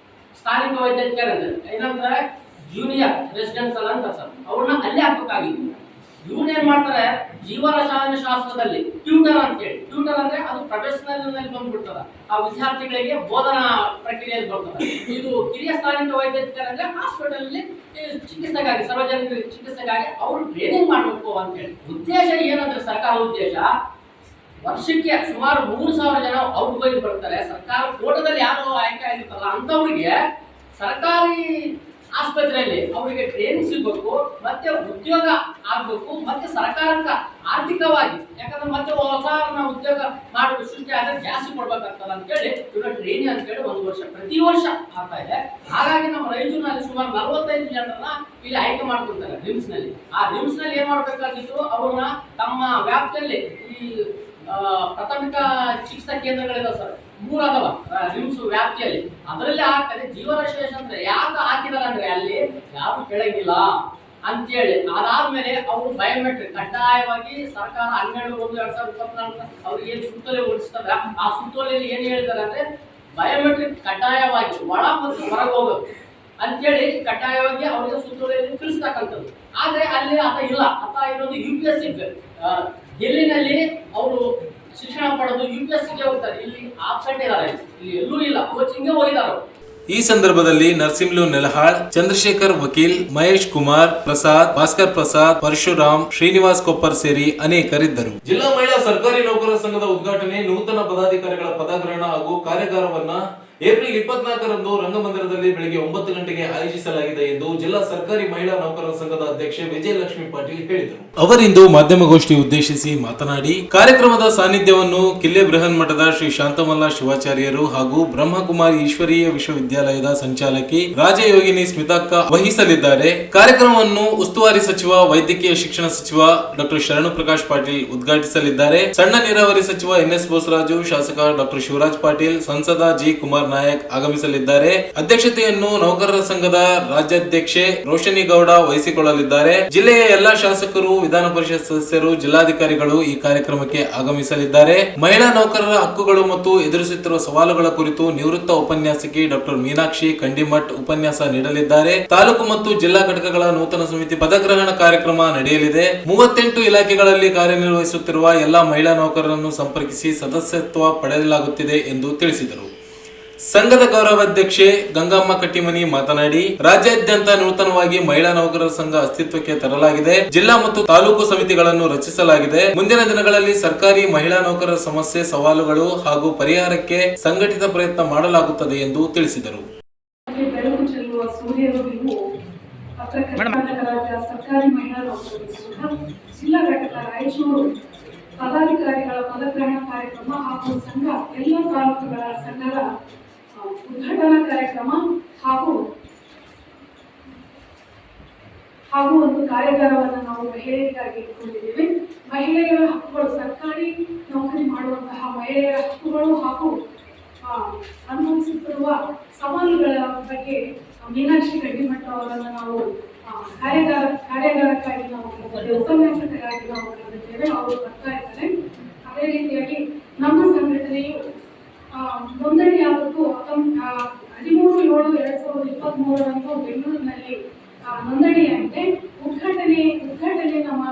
ಸ್ಥಾನಿಕ ವೈದ್ಯಾಧಿಕಾರಿ ಏನಂತಾರೆ ಜೂನಿಯರ್ ರೆಸಿಡೆನ್ಸಲ್ ಅಂತ ಸರ್, ಅವ್ರನ್ನ ಅಲ್ಲೇ ಹಾಕಬೇಕಾಗಿತ್ತು. ಇವನೇನ್ ಮಾಡ್ತಾರೆ, ಜೀವರಸಾಯನ ಶಾಸ್ತ್ರದಲ್ಲಿ ಟ್ಯೂಟರ್ ಅಂತೇಳಿ, ಟ್ಯೂಟರ್ ಅಂದ್ರೆ ಅದು ಪ್ರೊಫೆಷನಲ್ ನಲ್ಲಿ ಬಂದ್ಬಿಡ್ತದ, ಆ ವಿದ್ಯಾರ್ಥಿಗಳಿಗೆ ಬೋಧನಾ ಪ್ರಕ್ರಿಯೆಯಲ್ಲಿ ಬರ್ತದೆ. ಇದು ಕಿರಿಯ ಸ್ಥಾನಿಕ ವೈದ್ಯಾಧಿಕಾರಿ ಅಂದ್ರೆ ಹಾಸ್ಪಿಟಲ್ ಅಲ್ಲಿ ಚಿಕಿತ್ಸೆಗಾಗಿ, ಸಾರ್ವಜನಿಕ ಚಿಕಿತ್ಸೆಗಾಗಿ ಅವ್ರು ಟ್ರೈನಿಂಗ್ ಮಾಡಬೇಕು ಅಂತೇಳಿ. ಉದ್ದೇಶ ಏನಂದ್ರೆ, ಸರ್ಕಾರ ಉದ್ದೇಶ ವರ್ಷಕ್ಕೆ ಸುಮಾರು 3,000 ಜನ ಔಟ್ಗೋಯಿಂಗ್ ಬರ್ತಾರೆ. ಸರ್ಕಾರ ಕೋಟದಲ್ಲಿ ಯಾರು ಆಯ್ಕೆ ಆಗಿರ್ತಾರಲ್ಲ ಅಂತವ್ರಿಗೆ ಸರ್ಕಾರಿ ಆಸ್ಪತ್ರೆಯಲ್ಲಿ ಅವರಿಗೆ ಟ್ರೈನಿಂಗ್ ಸಿಗಬೇಕು, ಮತ್ತೆ ಉದ್ಯೋಗ ಆಗ್ಬೇಕು, ಮತ್ತೆ ಸರ್ಕಾರಕ್ಕೆ ಆರ್ಥಿಕವಾಗಿ, ಯಾಕಂದ್ರೆ ಮತ್ತೆ ಹೊಸ ಉದ್ಯೋಗ ಮಾಡೋದು ಸೃಷ್ಟಿ ಆದ್ರೆ ಜಾಸ್ತಿ ಕೊಡ್ಬೇಕಾಗ್ತದ ಅಂತೇಳಿ ಇವ್ರ ಟ್ರೈನಿಂಗ್ ಅಂತೇಳಿ 1 ವರ್ಷ ಪ್ರತಿ ವರ್ಷ ಆಗ್ತಾ ಇದೆ. ಹಾಗಾಗಿ ನಮ್ಮ ರಾಯಚೂರಿನಲ್ಲಿ ಸುಮಾರು 45 ಜನರನ್ನ ಇಲ್ಲಿ ಆಯ್ಕೆ ಮಾಡ್ಕೊಳ್ತಾರೆ ರಿಮ್ಸ್ ನಲ್ಲಿ. ಆ ರಿಮ್ಸ್ ನಲ್ಲಿ ಏನ್ ಮಾಡ್ಬೇಕಾಗಿತ್ತು, ಅವ್ರನ್ನ ತಮ್ಮ ವ್ಯಾಪ್ತಿಯಲ್ಲಿ ಈ ಪ್ರಾಥಮಿಕ ಚಿಕಿತ್ಸಾ ಕೇಂದ್ರಗಳಿದಾವೆ ಸರ್, 3 ಅದಾವ ರಿಮ್ಸ್ ವ್ಯಾಪ್ತಿಯಲ್ಲಿ. ಅದರಲ್ಲಿ ಆಗ್ತದೆ ಜೀವರಶೇಷ ಅಂದ್ರೆ ಯಾಕೆ ಹಾಕಿದಾರೆ ಅಂದ್ರೆ ಅಲ್ಲಿ ಯಾರು ಕೇಳಂಗಿಲ್ಲ ಅಂತೇಳಿ. ಅದಾದ್ಮೇಲೆ ಅವರು ಬಯೋಮೆಟ್ರಿಕ್ ಕಡ್ಡಾಯವಾಗಿ ಸರ್ಕಾರ 12/1/2024 ಅವ್ರಿಗೆ ಏನ್ ಸುತ್ತೋಲೆ ಹೊಡಿಸ್ತಾರೆ, ಆ ಸುತ್ತೋಲೆಯಲ್ಲಿ ಏನ್ ಹೇಳಿದಾರೆ ಅಂದ್ರೆ ಬಯೋಮೆಟ್ರಿಕ್ ಕಡ್ಡಾಯವಾಗಿ ಒಳ ಮತ್ತು ಹೊರಗೆ ಹೋಗೋದು ಅಂತೇಳಿ ಕಡ್ಡಾಯವಾಗಿ ಅವರಿಗೆ ಸುತ್ತೋಲೆಯಲ್ಲಿ ತಿಳಿಸ್ತಕ್ಕಂಥದ್ದು. ಆದ್ರೆ ಅಲ್ಲಿ ಆತ ಇಲ್ಲ, ಆತ ಇರೋದು UPSC ಡೆಲ್ಲಿನಲ್ಲಿ ಅವರು ಶಿಕ್ಷಣ ಪಡೆದು UPSCಗೆ ಹೋಗ್ತಾರೆ. ಇಲ್ಲಿ ಆಬ್ಸೆಂಟ್ ಇದ್ದಾರೆ, ಇಲ್ಲಿ ಎಲ್ಲೂ ಇಲ್ಲ, ಕೋಚಿಂಗ್ಗೆ ಹೋಗಿದ್ದಾರೆ. ಈ ಸಂದರ್ಭದಲ್ಲಿ ನರಸಿಂಹಲು ನೆಲಹಾಳ್, ಚಂದ್ರಶೇಖರ್ ವಕೀಲ್, ಮಹೇಶ್ ಕುಮಾರ್ ಪ್ರಸಾದ್, ಭಾಸ್ಕರ್ ಪ್ರಸಾದ್, ಪರಶುರಾಮ್, ಶ್ರೀನಿವಾಸ್ ಕೊಪ್ಪರ್ ಸೇರಿ ಅನೇಕರಿದ್ದರು. ಜಿಲ್ಲಾ ಮಹಿಳಾ ಸರ್ಕಾರಿ ನೌಕರರ ಸಂಘದ ಉದ್ಘಾಟನೆ, ನೂತನ ಪದಾಧಿಕಾರಿಗಳ ಪದಗ್ರಹಣ ಹಾಗೂ ಕಾರ್ಯಾಗಾರವನ್ನ ಏಪ್ರಿಲ್ 24ರಂದು ರಂಗಮಂದಿರದಲ್ಲಿ ಬೆಳಗ್ಗೆ 9 ಗಂಟೆಗೆ ಆಯೋಜಿಸಲಾಗಿದೆ ಎಂದು ಜಿಲ್ಲಾ ಸರ್ಕಾರಿ ಮಹಿಳಾ ನೌಕರರ ಸಂಘದ ಅಧ್ಯಕ್ಷೆ ವಿಜಯಲಕ್ಷ್ಮಿ ಪಾಟೀಲ್ ಹೇಳಿದರು. ಅವರಿಂದು ಮಾಧ್ಯಮಗೋಷ್ಠಿ ಉದ್ದೇಶಿಸಿ ಮಾತನಾಡಿ, ಕಾರ್ಯಕ್ರಮದ ಸಾನ್ನಿಧ್ಯವನ್ನು ಕಿಲ್ಲೆ ಬೃಹನ್ ಮಠದ ಶ್ರೀ ಶಾಂತಮಲ್ಲ ಶಿವಾಚಾರ್ಯರು ಹಾಗೂ ಬ್ರಹ್ಮಕುಮಾರಿ ಈಶ್ವರೀಯ ವಿಶ್ವವಿದ್ಯಾಲಯದ ಸಂಚಾಲಕಿ ರಾಜಯೋಗಿನಿ ಸ್ಮಿತಕ್ಕ ವಹಿಸಲಿದ್ದಾರೆ. ಕಾರ್ಯಕ್ರಮವನ್ನು ಉಸ್ತುವಾರಿ ಸಚಿವ ವೈದ್ಯಕೀಯ ಶಿಕ್ಷಣ ಸಚಿವ ಡಾಕ್ಟರ್ ಶರಣಪ್ರಕಾಶ್ ಪಾಟೀಲ್ ಉದ್ಘಾಟಿಸಲಿದ್ದಾರೆ. ಸಣ್ಣ ನೀರಾವರಿ ಸಚಿವ NS ಬೋಸರಾಜು, ಶಾಸಕ ಡಾಕ್ಟರ್ ಶಿವರಾಜ್ ಪಾಟೀಲ್, ಸಂಸದ ಜಿ ಕುಮಾರ್ ನಾಯಕ್ ಆಗಮಿಸಲಿದ್ದಾರೆ. ಅಧ್ಯಕ್ಷತೆಯನ್ನು ನೌಕರರ ಸಂಘದ ರಾಜ್ಯಾಧ್ಯಕ್ಷೆ ರೋಶನಿ ಗೌಡ ವಹಿಸಿಕೊಳ್ಳಲಿದ್ದಾರೆ. ಜಿಲ್ಲೆಯ ಎಲ್ಲಾ ಶಾಸಕರು, ವಿಧಾನ ಪರಿಷತ್ ಸದಸ್ಯರು, ಜಿಲ್ಲಾಧಿಕಾರಿಗಳು ಈ ಕಾರ್ಯಕ್ರಮಕ್ಕೆ ಆಗಮಿಸಲಿದ್ದಾರೆ. ಮಹಿಳಾ ನೌಕರರ ಹಕ್ಕುಗಳು ಮತ್ತು ಎದುರಿಸುತ್ತಿರುವ ಸವಾಲುಗಳ ಕುರಿತು ನಿವೃತ್ತ ಉಪನ್ಯಾಸಕಿ ಡಾಕ್ಟರ್ ಮೀನಾಕ್ಷಿ ಕಂಡಿಮಠ್ ಉಪನ್ಯಾಸ ನೀಡಲಿದ್ದಾರೆ. ತಾಲೂಕು ಮತ್ತು ಜಿಲ್ಲಾ ಘಟಕಗಳ ನೂತನ ಸಮಿತಿ ಪದಗ್ರಹಣ ಕಾರ್ಯಕ್ರಮ ನಡೆಯಲಿದೆ. 38 ಇಲಾಖೆಗಳಲ್ಲಿ ಕಾರ್ಯನಿರ್ವಹಿಸುತ್ತಿರುವ ಎಲ್ಲಾ ಮಹಿಳಾ ನೌಕರರನ್ನು ಸಂಪರ್ಕಿಸಿ ಸದಸ್ಯತ್ವ ಪಡೆಯಲಾಗುತ್ತಿದೆ ಎಂದು ತಿಳಿಸಿದರು. ಸಂಘದ ಗೌರವಾಧ್ಯಕ್ಷೆ ಗಂಗಮ್ಮ ಕಟ್ಟಿಮನಿ ಮಾತನಾಡಿ, ರಾಜ್ಯಾದ್ಯಂತ ನೂತನವಾಗಿ ಮಹಿಳಾ ನೌಕರರ ಸಂಘ ಅಸ್ತಿತ್ವಕ್ಕೆ ತರಲಾಗಿದೆ. ಜಿಲ್ಲಾ ಮತ್ತು ತಾಲೂಕು ಸಮಿತಿಗಳನ್ನು ರಚಿಸಲಾಗಿದೆ. ಮುಂದಿನ ದಿನಗಳಲ್ಲಿ ಸರ್ಕಾರಿ ಮಹಿಳಾ ನೌಕರರ ಸಮಸ್ಯೆ, ಸವಾಲುಗಳು ಹಾಗೂ ಪರಿಹಾರಕ್ಕೆ ಸಂಘಟಿತ ಪ್ರಯತ್ನ ಮಾಡಲಾಗುತ್ತದೆ ಎಂದು ತಿಳಿಸಿದರು. ಸರ್ಕಾರಿ ಮಹಿಳಾ ನೌಕರರ ಸಂಘ ಜಿಲ್ಲಾ ಘಟಕ ರಾಯಚೂರು ಪದಾಧಿಕಾರಿಗಳ ಪದಗ್ರಹಣ ಕಾರ್ಯಕ್ರಮ ಹಾಗೂ ಸಂಘ ಎಲ್ಲ ತಾಲೂಕುಗಳ ಸಂಘದ ಉದ್ಘಾಟನಾ ಕಾರ್ಯಕ್ರಮ ಹಾಗೂ ಒಂದು ಕಾರ್ಯಾಗಾರವನ್ನು ನಾವು ಮಹಿಳೆಯರಿಗಾಗಿ ಇಟ್ಕೊಂಡಿದ್ದೀವಿ. ಮಹಿಳೆಯರ ಹಕ್ಕುಗಳು, ಸರ್ಕಾರಿ ನೌಕರಿ ಮಾಡುವಂತಹ ಮಹಿಳೆಯರ ಹಕ್ಕುಗಳು ಹಾಗೂ ಅನುಭವಿಸುತ್ತಿರುವ ಸವಾಲುಗಳ ಬಗ್ಗೆ ಮೀನಾಕ್ಷಿ ಗಡ್ಡಿಮಠ ಅವರನ್ನು ನಾವು ಕಾರ್ಯಾಗಾರಕ್ಕಾಗಿ ನಾವು ಉಪನ್ಯಾಸಕರಾಗಿ ನಾವು ಕರೆದಿದ್ದೇವೆ. ಅವರು ಬರ್ತಾ ಇದ್ದಾರೆ. ಅದೇ ರೀತಿಯಾಗಿ ನಮ್ಮ ಸಂಘಟನೆಯು ನೋಂದಣಿಯಾದದ್ದು 13/7/2023 ಬೆಂಗಳೂರಿನಲ್ಲಿ ನೋಂದಣಿಯಾಗಿದೆ. ಉದ್ಘಾಟನೆ ನಮ್ಮ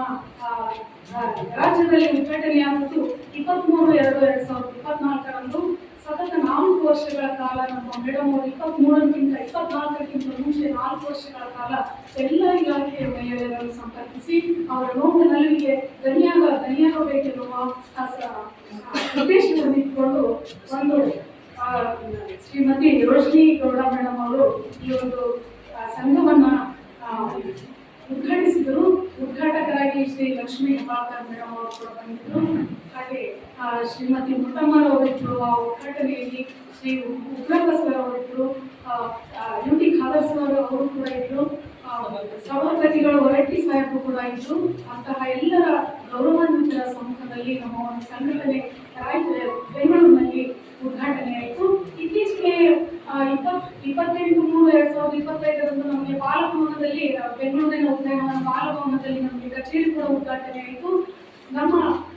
ರಾಜ್ಯದಲ್ಲಿ ಉದ್ಘಾಟನೆಯಾದದ್ದು 23/2/2024 ಸತತ 4 ವರ್ಷಗಳ ಕಾಲ ನಮ್ಮ ಮೇಡಮ್ ಅವರು 24ಕ್ಕಿಂತ ಮುಂಚೆ 4 ವರ್ಷಗಳ ಕಾಲ ಎಲ್ಲ ಇಲಾಖೆಯ ಮಹಿಳೆಯರನ್ನು ಸಂಪರ್ಕಿಸಿ ಅವರ ನೋವು ನಲಿವಿಗೆ ದನಿಯಾಗಬೇಕೆನ್ನುವ ಉದ್ದೇಶವನ್ನು ಇಟ್ಕೊಂಡು ಒಂದು ಶ್ರೀಮತಿ ರೋಶ್ನಿ ಗೌಡ ಮೇಡಮ್ ಅವರು ಈ ಒಂದು ಸಂಘವನ್ನ ಉದ್ಘಾಟಿಸಿದರು. ಉದ್ಘಾಟಕರಾಗಿ ಶ್ರೀ ಲಕ್ಷ್ಮೀ ಹೆಬ್ಬಾಳ್ಕರ್ ಮೇಡಮ್ ಅವರು ಕೂಡ ಬಂದಿದ್ದರು. ಹಾಗೆ ಶ್ರೀಮತಿ ಮುಟ್ಟಮ್ಮರ್ ಅವರಿದ್ರು. ಆ ಉದ್ಘಾಟನೆಯಲ್ಲಿ ಶ್ರೀ ಉಗ್ರಪ್ಪ ಸರ್ ಅವರಿದ್ರು, ಯುಟಿ ಖಾದರ್ ಸರ್ ಅವರು ಕೂಡ ಇದ್ರು, ಸಭಾಪತಿಗಳು ಹೊರಟ್ಟಿ ಸಾಹೇಬರು ಕೂಡ ಇದ್ರು. ಅಂತಹ ಎಲ್ಲರ ಗೌರವಾನ್ವಿತರ ಸಮ್ಮುಖದಲ್ಲಿ ನಮ್ಮ ಒಂದು ಸಂಘಟನೆ ಬೆಂಗಳೂರಿನಲ್ಲಿ ಉದ್ಘಾಟನೆ ಆಯಿತು. ಇತ್ತೀಚೆಗೆ 28/3/2025 ನಮಗೆ ಬಾಲಭವನದಲ್ಲಿ, ಬೆಂಗಳೂರಿನ ಉದ್ಯಾನವನ ಬಾಲಭವನದಲ್ಲಿ ನಮಗೆ ಕಚೇರಿ ಕೂಡ ಉದ್ಘಾಟನೆ ಆಯಿತು. ನಮ್ಮ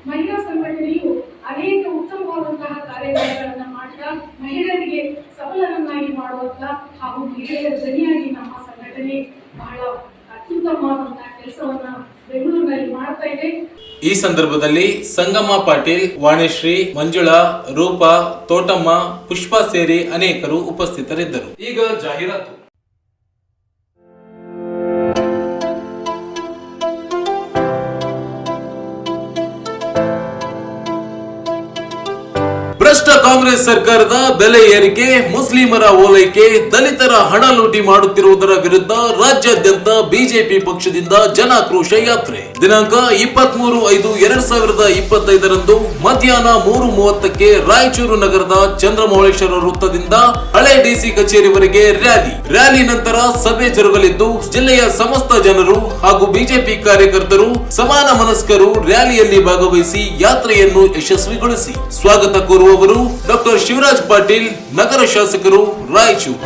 ಮಹಿಳಾ ಸಂಘಟನೆಯು ಅನೇಕ ಉತ್ತಮವಾದಂತಹ ಕಾರ್ಯಗಳನ್ನು ಮಾಡ್ತಾ ಮಹಿಳೆಯರಿಗೆ ಸಬಲರನ್ನಾಗಿ ಮಾಡುವಂತ ಹಾಗೂ ಮಹಿಳೆಯರ ಧ್ವನಿಯಾಗಿ ನಮ್ಮ ಸಂಘಟನೆ ಬಹಳ ಅತ್ಯುತ್ತಮವಾದಂತಹ ಕೆಲಸವನ್ನ ಬೆಂಗಳೂರಿನಲ್ಲಿ ಮಾಡ್ತಾ ಇದೆ. ಈ ಸಂದರ್ಭದಲ್ಲಿ ಸಂಗಮ್ಮ ಪಾಟೀಲ್, ವಾಣಿಶ್ರೀ, ಮಂಜುಳಾ, ರೂಪಾ, ತೋಟಮ್ಮ, ಪುಷ್ಪಾ ಸೇರಿ ಅನೇಕರು ಉಪಸ್ಥಿತರಿದ್ದರು. ಈಗ ಜಾಹೀರಾತು. ಭ್ರಷ್ಟ ಕಾಂಗ್ರೆಸ್ ಸರ್ಕಾರದ ಬೆಲೆ ಏರಿಕೆ, ಮುಸ್ಲಿಮರ ಓಲೈಕೆ, ದಲಿತರ ಹಣ ಲೂಟಿ ಮಾಡುತ್ತಿರುವುದರ ವಿರುದ್ಧ ರಾಜ್ಯಾದ್ಯಂತ ಬಿಜೆಪಿ ಪಕ್ಷದಿಂದ ಜನಾಕ್ರೋಶ ಯಾತ್ರೆ ದಿನಾಂಕ 23/5/2025 ಮಧ್ಯಾಹ್ನ 3:30ಕ್ಕೆ ರಾಯಚೂರು ನಗರದ ಚಂದ್ರಮೌಳೇಶ್ವರ ವೃತ್ತದಿಂದ ಹಳೆ ಡಿಸಿ ಕಚೇರಿವರೆಗೆ ರ್ಯಾಲಿ ನಂತರ ಸಭೆ ಜರುಗಲಿದ್ದು, ಜಿಲ್ಲೆಯ ಸಮಸ್ತ ಜನರು ಹಾಗೂ ಬಿಜೆಪಿ ಕಾರ್ಯಕರ್ತರು ಸಮಾನ ಮನಸ್ಕರು ರ್ಯಾಲಿಯಲ್ಲಿ ಭಾಗವಹಿಸಿ ಯಾತ್ರೆಯನ್ನು ಯಶಸ್ವಿಗೊಳಿಸಿ. ಸ್ವಾಗತ ಕೋರುವವರು ಡಾಕ್ಟರ್ ಶಿವರಾಜ್ ಪಾಟೀಲ್, ನಗರ ಶಾಸಕರು, ರಾಯಚೂರು.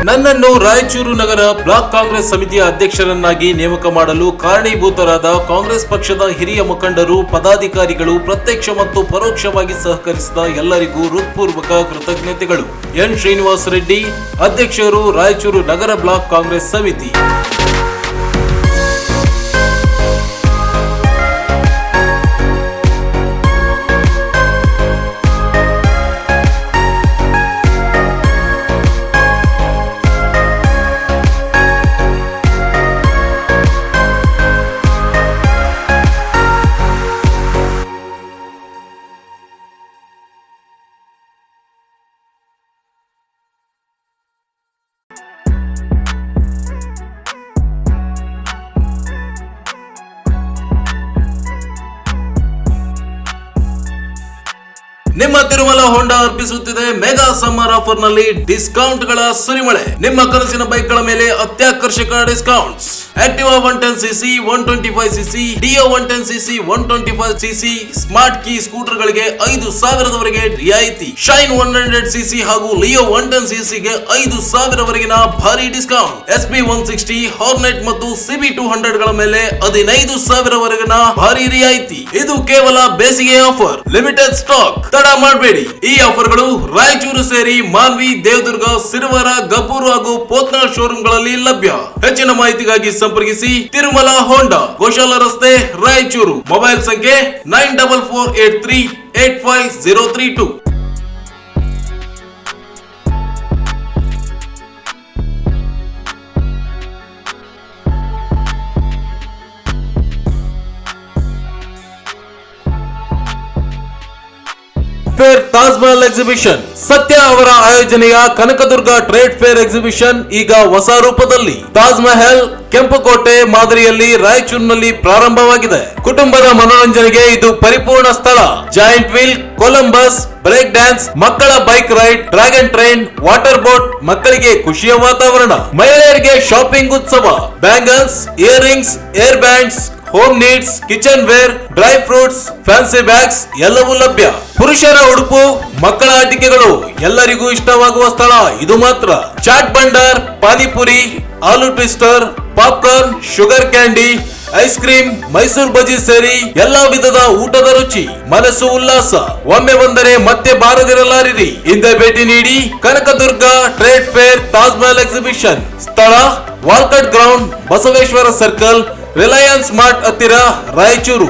ನನ್ನನ್ನು ರಾಯಚೂರು ನಗರ ಬ್ಲಾಕ್ ಕಾಂಗ್ರೆಸ್ ಸಮಿತಿಯ ಅಧ್ಯಕ್ಷರನ್ನಾಗಿ ನೇಮಕ ಮಾಡಲು ಕಾರಣೀಭೂತರಾದ ಕಾಂಗ್ರೆಸ್ ಪಕ್ಷದ ಹಿರಿಯ ಮುಖಂಡರು, ಪದಾಧಿಕಾರಿಗಳು, ಪ್ರತ್ಯಕ್ಷ ಮತ್ತು ಪರೋಕ್ಷವಾಗಿ ಸಹಕರಿಸಿದ ಎಲ್ಲರಿಗೂ ಹೃತ್ಪೂರ್ವಕ ಕೃತಜ್ಞತೆಗಳು. ಎನ್ ಶ್ರೀನಿವಾಸ ರೆಡ್ಡಿ, ಅಧ್ಯಕ್ಷರು, ರಾಯಚೂರು ನಗರ ಬ್ಲಾಕ್ ಕಾಂಗ್ರೆಸ್ ಸಮಿತಿ. ನಿಮ್ಮ ತಿರುಮಲ ಹೋಂಡಾ ಅರ್ಪಿಸುತ್ತಿದೆ ಮೆಗಾ ಸಮ್ಮರ್ ಆಫರ್ ನಲ್ಲಿ ಡಿಸ್ಕೌಂಟ್ ಗಳ ಸುರಿಮಳೆ. ನಿಮ್ಮ ಕನಸಿನ ಬೈಕ್ ಗಳ ಮೇಲೆ ಅತ್ಯಾಕರ್ಷಕ discounts. Activa 110cc, 125cc, Dio 110cc, 125cc smart key scooter ಗಳಿಗೆ 5,000 ರಿಯಾಯಿತಿ. ಶೈನ್ 100cc ಹಾಗೂ ಲಿಯೋ 110cc ಗೆ 5,000 ವರೆಗಿನ ಭಾರಿ ಡಿಸ್ಕೌಂಟ್. SB 160, ಹಾರ್ನೆಟ್ ಮತ್ತು CB 200 ಗಳ ಮೇಲೆ 15,000 ವರೆಗಿನ ಭಾರಿ ರಿಯಾಯಿತಿ. ಇದು ಕೇವಲ ಬೇಸಿಗೆ ಆಫರ್, ಲಿಮಿಟೆಡ್ ಸ್ಟಾಕ್. ತಡ ಮಾಡಬೇಡಿ. ಈ ಆಫರ್ಗಳು ರಾಯಚೂರು ಸೇರಿ ಮಾನ್ವಿ, ದೇವದುರ್ಗ, ಸಿರವಾರ, ಗಬ್ಬೂರು ಹಾಗೂ ಪೋತ್ನಾಳ್ ಶೋರೂಮ್ ಗಳಲ್ಲಿ ಲಭ್ಯ. ಹೆಚ್ಚಿನ ಮಾಹಿತಿಗಾಗಿ ಸಂಪರ್ಕಿಸಿ ತಿರುಮಲ ಹೋಂಡಾ, ಗೋಶಾಲ ರಸ್ತೆ, ರಾಯಚೂರು. ಮೊಬೈಲ್ ಸಂಖ್ಯೆ 9448385032. ತಾಜ್ ಮಹಲ್ ಎಕ್ಸಿಬಿಷನ್. ಸತ್ಯ ಅವರ ಆಯೋಜನೆಯ ಕನಕದುರ್ಗ ಟ್ರೇಡ್ ಫೇರ್ ಎಕ್ಸಿಬಿಷನ್ ಈಗ ಹೊಸ ರೂಪದಲ್ಲಿ ತಾಜ್ ಮಹಲ್ ಕೆಂಪುಕೋಟೆ ಮಾದರಿಯಲ್ಲಿ ರಾಯಚೂರಿನಲ್ಲಿ ಪ್ರಾರಂಭವಾಗಿದೆ. ಕುಟುಂಬದ ಮನೋರಂಜನೆಗೆ ಇದು ಪರಿಪೂರ್ಣ ಸ್ಥಳ. Giant wheel, Columbus, break dance, ಮಕ್ಕಳ bike ride, dragon train, water boat, ಮಕ್ಕಳಿಗೆ ಖುಷಿಯ ವಾತಾವರಣ. ಮಹಿಳೆಯರಿಗೆ ಶಾಪಿಂಗ್ ಉತ್ಸವ, bangles, earrings, hair bands, home needs, kitchenware, dry fruits, fancy bags ಎಲ್ಲವೂ ಲಭ್ಯ. ಪುರುಷರ ಉಡುಪು, ಮಕ್ಕಳ ಆಟಿಕೆಗಳು, ಎಲ್ಲರಿಗೂ ಇಷ್ಟವಾಗುವ ಸ್ಥಳ ಇದು ಮಾತ್ರ. ಚಾಟ್ ಬಂಡಾರ್, panipuri, aloo twister, popcorn, sugar candy, ice cream, Mysuru bajji ಸೇರಿ ಎಲ್ಲಾ ವಿಧದ ಊಟದ ರುಚಿ. ಮನಸ್ಸು ಉಲ್ಲಾಸ. ಒಮ್ಮೆ ಬಂದರೆ ಮತ್ತೆ ಬಾರದಿರಲಾರಿರಿ. ಹಿಂದೆ ಭೇಟಿ ನೀಡಿ. Kanakadurga trade fair Taj Mahal exhibition. ಸ್ಥಳ Walkat ground, Basaveshwara circle, Reliance mart ಹತ್ತಿರ, ರಾಯಚೂರು.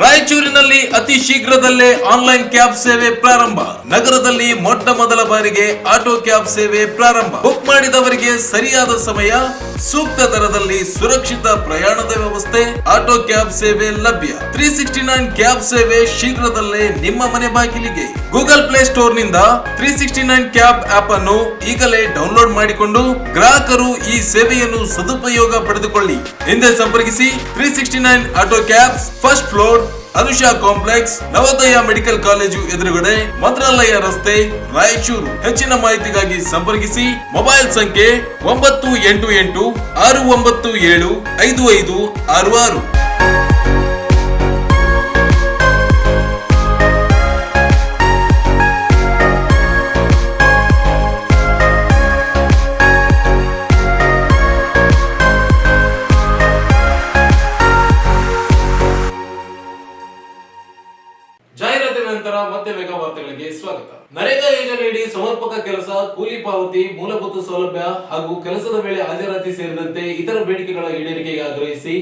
ರಾಯಚೂರಿನಲ್ಲಿ ಅತಿ ಶೀಘ್ರದಲ್ಲೇ ಆನ್ಲೈನ್ ಕ್ಯಾಬ್ ಸೇವೆ ಪ್ರಾರಂಭ. ನಗರದಲ್ಲಿ ಮೊಟ್ಟ ಮೊದಲ ಬಾರಿಗೆ ಆಟೋ ಕ್ಯಾಬ್ ಸೇವೆ ಪ್ರಾರಂಭ. ಬುಕ್ ಮಾಡಿದವರಿಗೆ ಸರಿಯಾದ ಸಮಯ, ಸೂಕ್ತ ದರದಲ್ಲಿ ಸುರಕ್ಷಿತ ಪ್ರಯಾಣದ ವ್ಯವಸ್ಥೆ, ಆಟೋ ಕ್ಯಾಬ್ ಸೇವೆ ಲಭ್ಯ. 369 ಕ್ಯಾಬ್ ಸೇವೆ ಶೀಘ್ರದಲ್ಲೇ ನಿಮ್ಮ ಮನೆ ಬಾಗಿಲಿಗೆ. ಗೂಗಲ್ ಪ್ಲೇ ಸ್ಟೋರ್ ನಿಂದ 369 ಕ್ಯಾಬ್ ಆಪ್ ಅನ್ನು ಈಗಲೇ ಡೌನ್ಲೋಡ್ ಮಾಡಿಕೊಂಡು ಗ್ರಾಹಕರು ಈ ಸೇವೆಯನ್ನು ಸದುಪಯೋಗ ಪಡೆದುಕೊಳ್ಳಿ. ಹಿಂದೆ ಸಂಪರ್ಕಿಸಿ. 369 auto cabs, first floor, Anusha complex, Navodaya medical college ಎದುರುಗಡೆ, ಮಂತ್ರಾಲಯ ರಸ್ತೆ, ರಾಯಚೂರು. ಹೆಚ್ಚಿನ ಮಾಹಿತಿಗಾಗಿ ಸಂಪರ್ಕಿಸಿ. ಮೊಬೈಲ್ ಸಂಖ್ಯೆ 988 697 5566. ಜಾಹೀರಾತಿನ ನಂತರ ಮತ್ತೆ ಮೆಗಾ ವಾರ್ತೆಗಳಿಗೆ ಸ್ವಾಗತ. ನರೇಗಾ ಯೋಜನೆಯಡಿ ಸಮರ್ಪಕ ಕೆಲಸ, ಕೂಲಿ ಪಾವತಿ, ಮೂಲಭೂತ ಸೌಲಭ್ಯ ಹಾಗೂ ಕೆಲಸದ ವೇಳೆ ಹಾಜರಾತಿ ಸೇರಿದಂತೆ ಇತರ ಬೇಡಿಕೆಗಳ ಈಡೇರಿಕೆಗೆ ಆಗ್ರಹಿಸಿ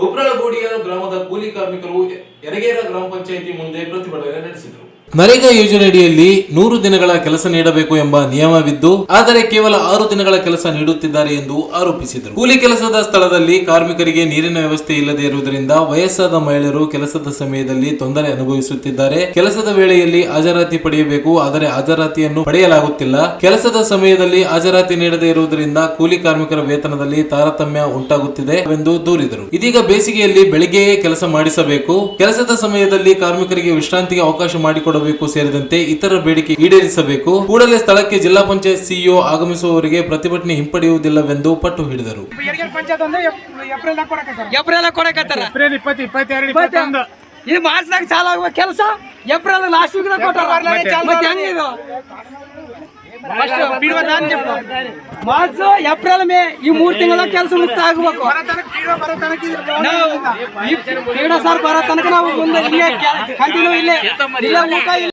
ಉಪ್ರಾಳಗೋಡಿಯ ಗ್ರಾಮದ ಕೂಲಿ ಕಾರ್ಮಿಕರು ಯರಗೇರ ಗ್ರಾಮ ಪಂಚಾಯಿತಿ ಮುಂದೆ ಪ್ರತಿಭಟನೆ ನಡೆಸಿದರು. ನರೇಗಾ ಯೋಜನೆಯಡಿಯಲ್ಲಿ 100 ದಿನಗಳ ಕೆಲಸ ನೀಡಬೇಕು ಎಂಬ ನಿಯಮವಿದ್ದು, ಆದರೆ ಕೇವಲ 6 ದಿನಗಳ ಕೆಲಸ ನೀಡುತ್ತಿದ್ದಾರೆ ಎಂದು ಆರೋಪಿಸಿದರು. ಕೂಲಿ ಕೆಲಸದ ಸ್ಥಳದಲ್ಲಿ ಕಾರ್ಮಿಕರಿಗೆ ನೀರಿನ ವ್ಯವಸ್ಥೆ ಇಲ್ಲದೆ ಇರುವುದರಿಂದ ವಯಸ್ಸಾದ ಮಹಿಳೆಯರು ಕೆಲಸದ ಸಮಯದಲ್ಲಿ ತೊಂದರೆ ಅನುಭವಿಸುತ್ತಿದ್ದಾರೆ. ಕೆಲಸದ ವೇಳೆಯಲ್ಲಿ ಹಾಜರಾತಿ ಪಡೆಯಬೇಕು, ಆದರೆ ಹಾಜರಾತಿಯನ್ನು ಪಡೆಯಲಾಗುತ್ತಿಲ್ಲ. ಕೆಲಸದ ಸಮಯದಲ್ಲಿ ಹಾಜರಾತಿ ನೀಡದೇ ಇರುವುದರಿಂದ ಕೂಲಿ ಕಾರ್ಮಿಕರ ವೇತನದಲ್ಲಿ ತಾರತಮ್ಯ ಉಂಟಾಗುತ್ತಿದೆ ಎಂದು ದೂರಿದರು. ಇದೀಗ ಬೇಸಿಗೆಯಲ್ಲಿ ಬೆಳಿಗ್ಗೆಯೇ ಕೆಲಸ ಮಾಡಿಸಬೇಕು, ಕೆಲಸದ ಸಮಯದಲ್ಲಿ ಕಾರ್ಮಿಕರಿಗೆ ವಿಶ್ರಾಂತಿಗೆ ಅವಕಾಶ ಮಾಡಿಕೊಡಬೇಕು ಸೇರಿದಂತೆ ಇತರ ಬೇಡಿಕೆ ಈಡೇರಿಸಬೇಕು. ಕೂಡಲೇ ಸ್ಥಳಕ್ಕೆ ಜಿಲ್ಲಾ ಪಂಚಾಯತ್ ಸಿಇಒ ಆಗಮಿಸುವವರೆಗೆ ಪ್ರತಿಭಟನೆ ಹಿಂಪಡೆಯುವುದಿಲ್ಲವೆಂದು ಪಟ್ಟು ಹಿಡಿದರು. ಇದು ಮಾರ್ಚ್ನಾಗ ಚಾಲು ಆಗುವ ಕೆಲಸ April last week March April May ಈ 3 ತಿಂಗಳ ಕೆಲಸ ಮುಕ್ತ ಆಗಬೇಕು. ಸರ್ ಬರೋ ತನಕ ನಾವು ಮುಂದೆ ಇಲ್ಲೇ ಕಂಟಿನ್ಯೂ ಇಲ್ಲೇ ಊಟ ಇಲ್ಲ.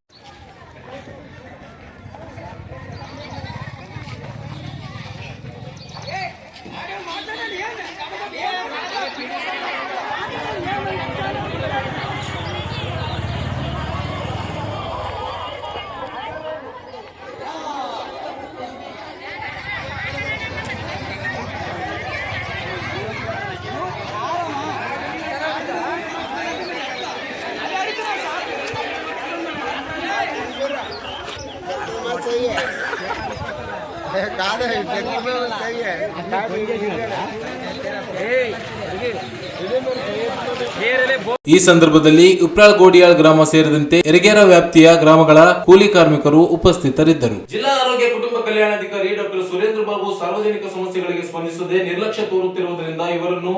ಈ ಸಂದರ್ಭದಲ್ಲಿ ಉಪ್ರಾಳ್ ಗೋಡಿಯಾಳ್ ಗ್ರಾಮ ಸೇರಿದಂತೆ ಯರಗೇರ ವ್ಯಾಪ್ತಿಯ ಗ್ರಾಮಗಳ ಕೂಲಿ ಕಾರ್ಮಿಕರು ಉಪಸ್ಥಿತರಿದ್ದರು. ಜಿಲ್ಲಾ ಆರೋಗ್ಯ ಕುಟುಂಬ ಕಲ್ಯಾಣಾಧಿಕಾರಿ ಡಾಕ್ಟರ್ ಸುರೇಂದ್ರ ಬಾಬು ಸಾರ್ವಜನಿಕ ಸಮಸ್ಯೆಗಳಿಗೆ ಸ್ಪಂದಿಸದೆ ನಿರ್ಲಕ್ಷ್ಯ ತೋರುತ್ತಿರುವುದರಿಂದ ಇವರನ್ನು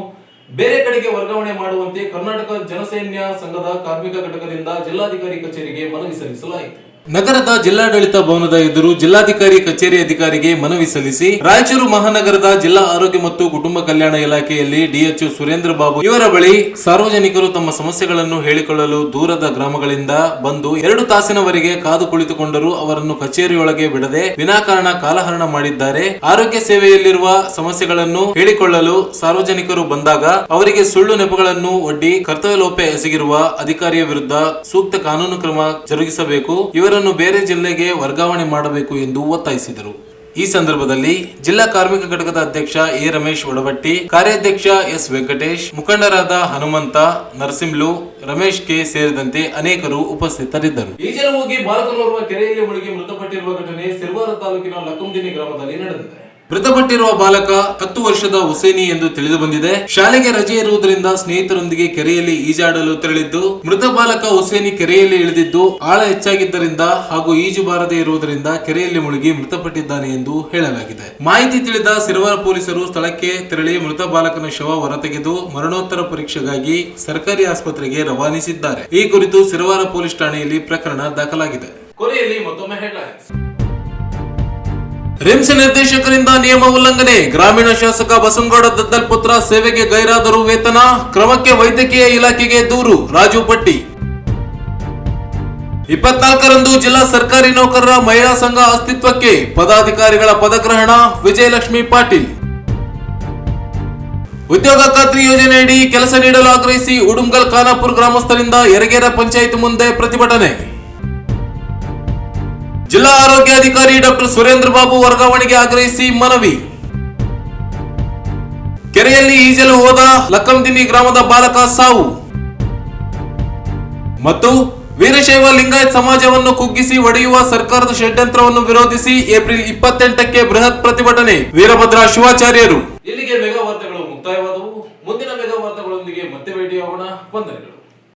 ಬೇರೆ ಕಡೆಗೆ ವರ್ಗಾವಣೆ ಮಾಡುವಂತೆ ಕರ್ನಾಟಕ ಜನಸೈನ್ಯ ಸಂಘದ ಕಾರ್ಮಿಕ ಘಟಕದಿಂದ ಜಿಲ್ಲಾಧಿಕಾರಿ ಕಚೇರಿಗೆ ಮನವಿ ಸಲ್ಲಿಸಲಾಯಿತು. ನಗರದ ಜಿಲ್ಲಾಡಳಿತ ಭವನದ ಎದುರು ಜಿಲ್ಲಾಧಿಕಾರಿ ಕಚೇರಿ ಅಧಿಕಾರಿಗೆ ಮನವಿ ಸಲ್ಲಿಸಿ ರಾಯಚೂರು ಮಹಾನಗರದ ಜಿಲ್ಲಾ ಆರೋಗ್ಯ ಮತ್ತು ಕುಟುಂಬ ಕಲ್ಯಾಣ ಇಲಾಖೆಯಲ್ಲಿ ಡಿಎಚ್ಒ ಸುರೇಂದ್ರ ಬಾಬು ಇವರ ಬಳಿ ಸಾರ್ವಜನಿಕರು ತಮ್ಮ ಸಮಸ್ಯೆಗಳನ್ನು ಹೇಳಿಕೊಳ್ಳಲು ದೂರದ ಗ್ರಾಮಗಳಿಂದ ಬಂದು 2 ತಾಸಿನವರೆಗೆ ಕಾದು ಕುಳಿತುಕೊಂಡರೂ ಅವರನ್ನು ಕಚೇರಿಯೊಳಗೆ ಬಿಡದೆ ವಿನಾಕಾರಣ ಕಾಲಹರಣ ಮಾಡಿದ್ದಾರೆ. ಆರೋಗ್ಯ ಸೇವೆಯಲ್ಲಿರುವ ಸಮಸ್ಯೆಗಳನ್ನು ಹೇಳಿಕೊಳ್ಳಲು ಸಾರ್ವಜನಿಕರು ಬಂದಾಗ ಅವರಿಗೆ ಸುಳ್ಳು ನೆಪಗಳನ್ನು ಒಡ್ಡಿ ಕರ್ತವ್ಯ ಲೋಪ ಎಸಗಿರುವ ಅಧಿಕಾರಿಯ ವಿರುದ್ಧ ಸೂಕ್ತ ಕಾನೂನು ಕ್ರಮ ಜರುಗಿಸಬೇಕು. ಇವರನ್ನು ಬೇರೆ ಜಿಲ್ಲೆಗೆ ವರ್ಗಾವಣೆ ಮಾಡಬೇಕು ಎಂದು ಒತ್ತಾಯಿಸಿದರು. ಈ ಸಂದರ್ಭದಲ್ಲಿ ಜಿಲ್ಲಾ ಕಾರ್ಮಿಕ ಘಟಕದ ಅಧ್ಯಕ್ಷ ಎ ರಮೇಶ್ ಒಡವಟ್ಟಿ, ಕಾರ್ಯಾಧ್ಯಕ್ಷ ಎಸ್ ವೆಂಕಟೇಶ್, ಮುಖಂಡರಾದ ಹನುಮಂತ, ನರಸಿಂಹಲು, ರಮೇಶ್ ಕೆ ಸೇರಿದಂತೆ ಅನೇಕರು ಉಪಸ್ಥಿತರಿದ್ದರು. ಈಜಲು ಹೋಗಿ ಬಾಲಕನೋರ್ವ ಕೆರೆಯಲ್ಲಿ ಮುಳುಗಿ ಮೃತಪಟ್ಟಿರುವ ಘಟನೆ ಸಿರ್ವಾರ ತಾಲೂಕಿನ ಲಕ್ಕಂದಿನಿ ಗ್ರಾಮದಲ್ಲಿ ನಡೆದಿದೆ. ಮೃತಪಟ್ಟಿರುವ ಬಾಲಕ 10 ವರ್ಷದ ಹುಸೇನಿ ಎಂದು ತಿಳಿದು ಬಂದಿದೆ. ಶಾಲೆಗೆ ರಜೆ ಇರುವುದರಿಂದ ಸ್ನೇಹಿತರೊಂದಿಗೆ ಕೆರೆಯಲ್ಲಿ ಈಜಾಡಲು ತೆರಳಿದ್ದು ಮೃತ ಬಾಲಕ ಹುಸೇನಿ ಕೆರೆಯಲ್ಲಿ ಇಳಿದಿದ್ದು ಆಳ ಹೆಚ್ಚಾಗಿದ್ದರಿಂದ ಹಾಗೂ ಈಜು ಬಾರದೇ ಇರುವುದರಿಂದ ಕೆರೆಯಲ್ಲಿ ಮುಳುಗಿ ಮೃತಪಟ್ಟಿದ್ದಾನೆ ಎಂದು ಹೇಳಲಾಗಿದೆ. ಮಾಹಿತಿ ತಿಳಿದ ಸಿರ್ವಾರ ಪೊಲೀಸರು ಸ್ಥಳಕ್ಕೆ ತೆರಳಿ ಮೃತ ಬಾಲಕನ ಶವ ಹೊರತೆಗೆದು ಮರಣೋತ್ತರ ಪರೀಕ್ಷೆಗಾಗಿ ಸರ್ಕಾರಿ ಆಸ್ಪತ್ರೆಗೆ ರವಾನಿಸಿದ್ದಾರೆ. ಈ ಕುರಿತು ಸಿರ್ವಾರ ಪೊಲೀಸ್ ಠಾಣೆಯಲ್ಲಿ ಪ್ರಕರಣ ದಾಖಲಾಗಿದೆ. ಕೊನೆಯಲ್ಲಿ ಮತ್ತೊಮ್ಮೆ ಹೆಡ್ಲೈನ್ಸ್. ರಿಮ್ಸ್ ನಿರ್ದೇಶಕರಿಂದ ನಿಯಮ ಉಲ್ಲಂಘನೆ, ಗ್ರಾಮೀಣ ಶಾಸಕ ಬಸನಗೌಡ ದದ್ದಲ್ ಪುತ್ರ ಸೇವೆಗೆ ಗೈರಾದರೂ ವೇತನ, ಕ್ರಮಕ್ಕೆ ವೈದ್ಯಕೀಯ ಇಲಾಖೆಗೆ ದೂರು, ರಾಜು ಪಟ್ಟಿ. 24ರಂದು ಜಿಲ್ಲಾ ಸರ್ಕಾರಿ ನೌಕರರ ಮಹಿಳಾ ಸಂಘ ಅಸ್ತಿತ್ವಕ್ಕೆ, ಪದಾಧಿಕಾರಿಗಳ ಪದಗ್ರಹಣ, ವಿಜಯಲಕ್ಷ್ಮಿ ಪಾಟೀಲ್. ಉದ್ಯೋಗ ಖಾತ್ರಿ ಯೋಜನೆಯಡಿ ಕೆಲಸ ನೀಡಲು ಆಗ್ರಹಿಸಿ ಉಡುಮ್ಗಲ್ ಖಾನಾಪುರ ಗ್ರಾಮಸ್ಥರಿಂದ ಯರಗೇರ ಪಂಚಾಯತ್ ಮುಂದೆ ಪ್ರತಿಭಟನೆ. ಜಿಲ್ಲಾ ಆರೋಗ್ಯಾಧಿಕಾರಿ ಡಾಕ್ಟರ್ ಸುರೇಂದ್ರ ಬಾಬು ವರ್ಗಾವಣೆಗೆ ಆಗ್ರಹಿಸಿ ಮನವಿ. ಕೆರೆಯಲ್ಲಿ ಈಜಲು ಹೋದ ಲಕ್ಕಂದಿನಿ ಗ್ರಾಮದ ಬಾಲಕ ಸಾವು. ಮತ್ತು ವೀರಶೈವ ಲಿಂಗಾಯತ್ ಸಮಾಜವನ್ನು ಕುಗ್ಗಿಸಿ ಒಡೆಯುವ ಸರ್ಕಾರದ ಷಡ್ಯಂತ್ರವನ್ನು ವಿರೋಧಿಸಿ ಏಪ್ರಿಲ್ 28ಕ್ಕೆ ಬೃಹತ್ ಪ್ರತಿಭಟನೆ, ವೀರಭದ್ರ ಶಿವಾಚಾರ್ಯರು. ಇಲ್ಲಿಗೆ ಮೆಗಾ ವಾರ್ತೆಗಳು ಮುಕ್ತಾಯವಾದವು. ಮುಂದಿನ ಮೆಗಾ ವಾರ್ತೆಗಳೊಂದಿಗೆ ಮತ್ತೆ ಭೇಟಿಯಾಗೋಣ. ವಂದನೆಗಳು.